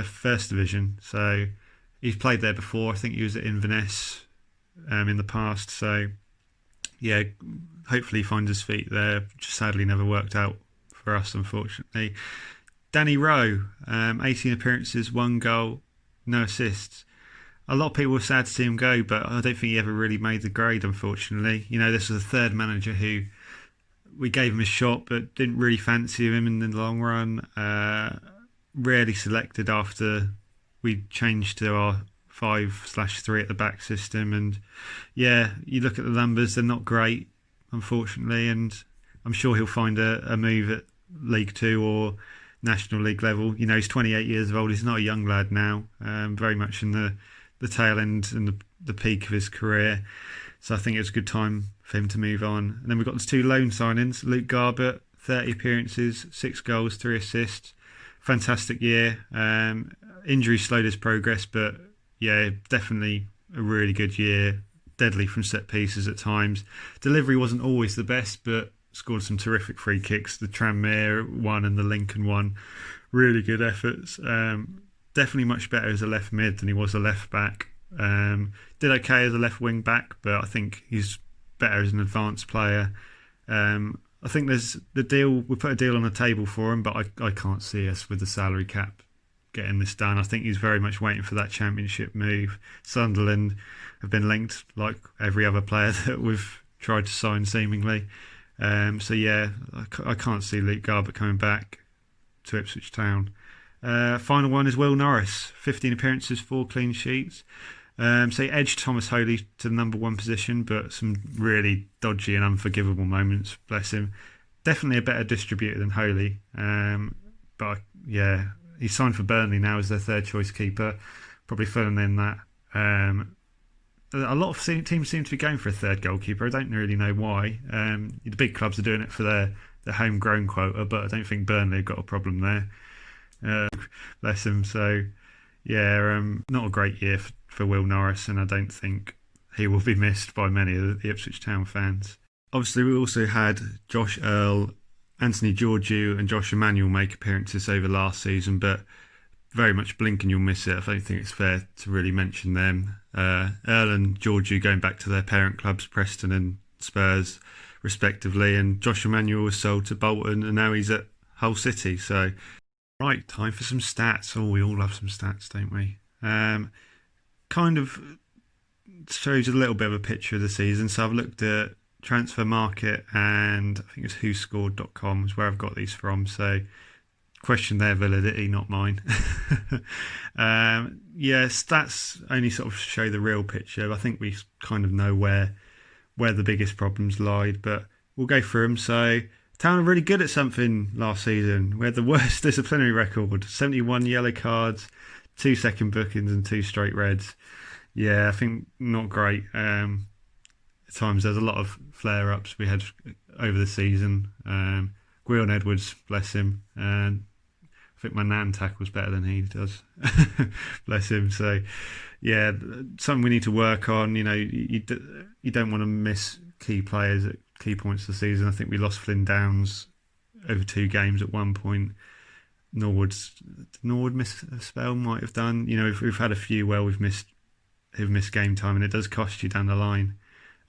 First Division, so he's played there before. I think he was at Inverness in the past, so yeah, hopefully he finds his feet there. Just sadly never worked out for us, unfortunately. Danny Rowe, 18 appearances, 1 goal, no assists. A lot of people were sad to see him go, but I don't think he ever really made the grade, unfortunately. This was the third manager who we gave him a shot, but didn't really fancy him in the long run. Rarely selected after we changed to our 5/3 at the back system. And yeah, you look at the numbers, they're not great. unfortunately, and I'm sure he'll find a move at League Two or National League level. You know, he's 28 years old. He's not a young lad now. Very much in the tail end and the peak of his career. So I think it was a good time for him to move on. And then we've got the 2 loan signings. Luke Garbutt, 30 appearances, 6 goals, 3 assists. Fantastic year. Injury slowed his progress, but yeah, definitely a really good year. Deadly from set pieces at times. Delivery wasn't always the best, but scored some terrific free kicks. The Tranmere one and the Lincoln one. Really good efforts. Definitely much better as a left mid than he was a left back. Did okay as a left wing back, but I think he's better as an advanced player. I think there's the deal. We put a deal on the table for him, but I can't see us with the salary cap getting this done. I think he's very much waiting for that Championship move. Sunderland have been linked like every other player that we've tried to sign seemingly. So yeah, I can't see Luke Garbutt coming back to Ipswich Town. Final one is Will Norris, 15 appearances, 4 clean sheets. So he edged Thomas Holy to the number 1 position, but some really dodgy and unforgivable moments, bless him. Definitely a better distributor than Holy. But yeah, he's signed for Burnley now as their 3rd choice keeper. Probably filling in that. A lot of teams seem to be going for a 3rd goalkeeper. I don't really know why. The big clubs are doing it for their homegrown quota, but I don't think Burnley have got a problem there. Bless him. So yeah, not a great year for Will Norris, and I don't think he will be missed by many of the Ipswich Town fans. Obviously, we also had Josh Earl, Anthony Georgiou and Josh Emmanuel make appearances over last season, but very much blink and you'll miss it. I don't think it's fair to really mention them. Earl and Georgiou going back to their parent clubs, Preston and Spurs, respectively, and Josh Emmanuel was sold to Bolton, and now he's at Hull City. So, right, time for some stats. Oh, we all love some stats, don't we? Kind of shows a little bit of a picture of the season. So I've looked at Transfer Market and I think it's whoscored.com is where I've got these from. So question their validity, not mine. Yeah, stats only sort of show the real picture. I think we kind of know where the biggest problems lied, but we'll go through them. So Town are really good at something last season. We had the worst disciplinary record, 71 yellow cards, 2 second bookings and 2 straight reds. Yeah, I think not great. At times there's a lot of flare-ups we had over the season. Gweon Edwards, bless him. And I think my Nan tackle's better than he does. Bless him. So, yeah, something we need to work on. You know, you don't want to miss key players at key points of the season. I think we lost Flynn Downs over 2 games at one point. Norwood miss a spell, might have done. You know, we've had a few where who've missed game time, and it does cost you down the line.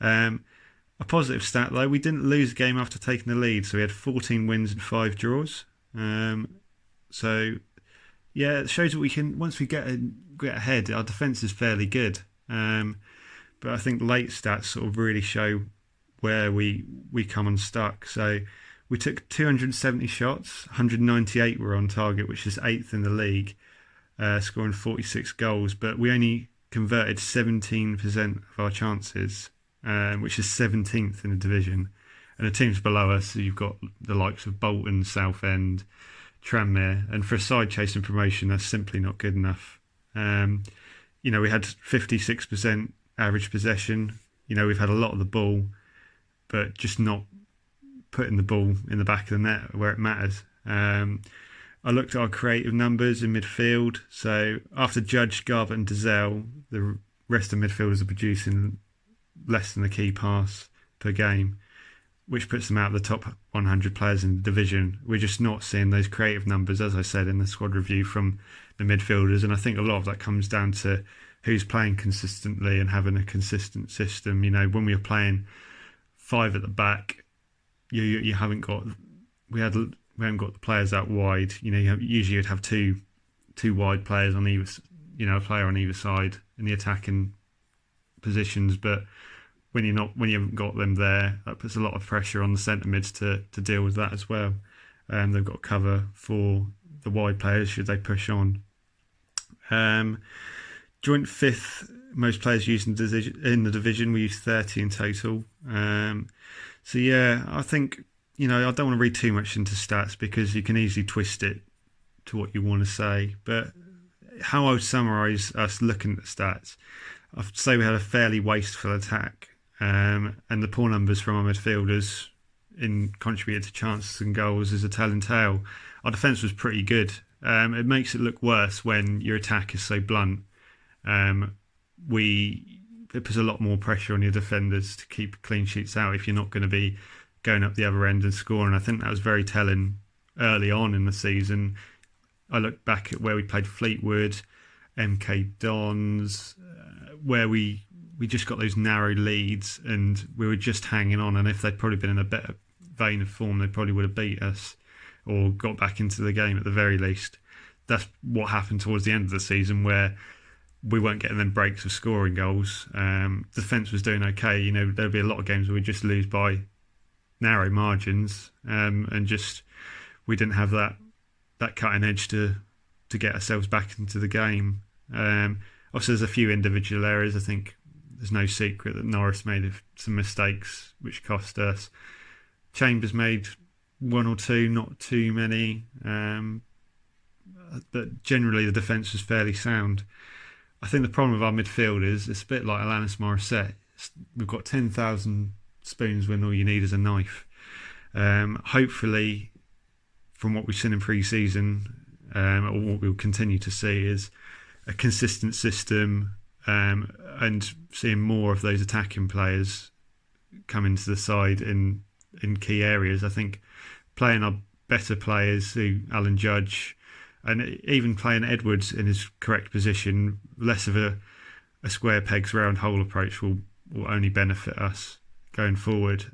A positive stat though, we didn't lose a game after taking the lead, so we had 14 wins and 5 draws. So yeah, it shows that we can, once we get ahead, our defence is fairly good. But I think late stats sort of really show where we come unstuck. So we took 270 shots, 198 were on target, which is 8th in the league, scoring 46 goals. But we only converted 17% of our chances, which is 17th in the division. And the teams below us, so you've got the likes of Bolton, Southend, Tranmere. And for a side chasing promotion, that's simply not good enough. You know, we had 56% average possession. You know, we've had a lot of the ball, but just not putting the ball in the back of the net where it matters. I looked at our creative numbers in midfield. So after Judge, Garbutt and Gazelle, the rest of midfielders are producing less than a key pass per game, which puts them out of the top 100 players in the division. We're just not seeing those creative numbers, as I said in the squad review, from the midfielders. And I think a lot of that comes down to who's playing consistently and having a consistent system. You know, when we were playing 5 at the back, you haven't got, we haven't got the players out wide. You know, usually you'd have two wide players on either, you know, a player on either side in the attacking positions. But when you haven't got them there, that puts a lot of pressure on the centre mids to deal with that as well. They've got cover for the wide players should they push on. Joint 5th most players used in the division. We used 30 in total. So yeah, I think, I don't want to read too much into stats because you can easily twist it to what you want to say. But how I would summarise us looking at the stats, I'd say we had a fairly wasteful attack, and the poor numbers from our midfielders contributed to chances and goals is a telling tale. Our defence was pretty good. It makes it look worse when your attack is so blunt. It puts a lot more pressure on your defenders to keep clean sheets out if you're not going to be going up the other end and scoring. I think that was very telling early on in the season. I look back at where we played Fleetwood, MK Dons, where we just got those narrow leads and we were just hanging on. And if they'd probably been in a better vein of form, they probably would have beat us or got back into the game at the very least. That's what happened towards the end of the season, where we weren't getting them breaks of scoring goals. Defence was doing okay. There'd be a lot of games where we just lose by narrow margins, and just we didn't have that cutting edge to get ourselves back into the game. Also, there's a few individual errors. I think there's no secret that Norris made some mistakes which cost us. Chambers made one or two, not too many, but generally the defence was fairly sound. I think the problem with our midfield is it's a bit like Alanis Morissette. We've got 10,000 spoons when all you need is a knife. Hopefully, from what we've seen in pre-season, or what we'll continue to see, is a consistent system, and seeing more of those attacking players come into the side in key areas. I think playing our better players, who Alan Judge, and even playing Edwards in his correct position, less of a square pegs round hole approach will only benefit us going forward.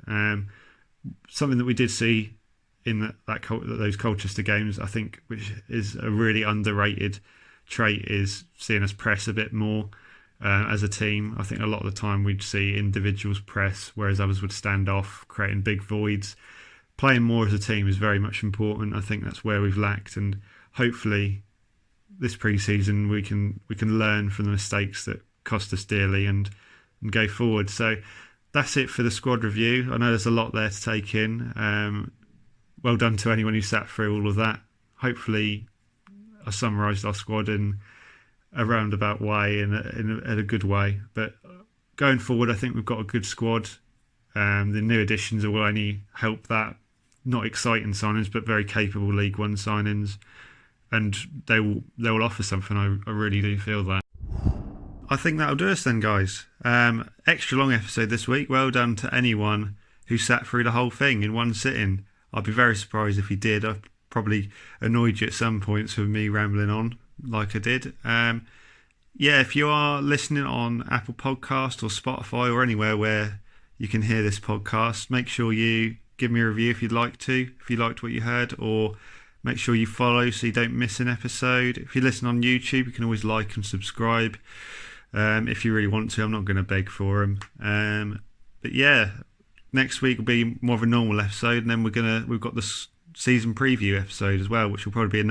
Something that we did see in those Colchester games, I think, which is a really underrated trait, is seeing us press a bit more as a team. I think a lot of the time we'd see individuals press, whereas others would stand off, creating big voids. Playing more as a team is very much important. I think that's where we've lacked, and hopefully this pre-season we can learn from the mistakes that cost us dearly and go forward. So that's it for the squad review. I know there's a lot there to take in. Well done to anyone who sat through all of that. Hopefully I summarised our squad in a roundabout way, in a good way. But going forward, I think we've got a good squad. The new additions will only help that. Not exciting signings, but very capable League One signings. And they will offer something. I really do feel that. I think that'll do us then, guys. Extra long episode this week. Well done to anyone who sat through the whole thing in one sitting. I'd be very surprised if you did. I've probably annoyed you at some points with me rambling on like I did. If you are listening on Apple Podcast or Spotify or anywhere where you can hear this podcast, make sure you give me a review if you'd like to, if you liked what you heard, or make sure you follow so you don't miss an episode. If you listen on YouTube, you can always like and subscribe if you really want to. I'm not going to beg for them. But yeah, next week will be more of a normal episode, and then we've got the season preview episode as well, which will probably be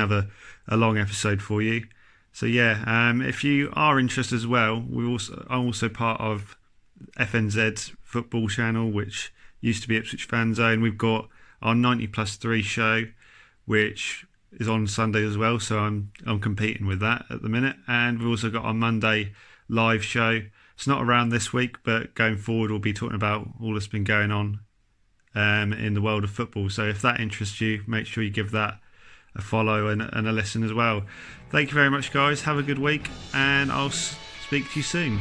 a long episode for you. So yeah, if you are interested as well, I'm also part of FNZ's football channel, which used to be Ipswich Fan Zone. We've got our 90+3 show, which is on Sunday as well, so I'm competing with that at the minute. And we've also got our Monday live show. It's not around this week, but going forward we'll be talking about all that's been going on in the world of football. So if that interests you, make sure you give that a follow and a listen as well. Thank you very much, guys. Have a good week, and I'll speak to you soon.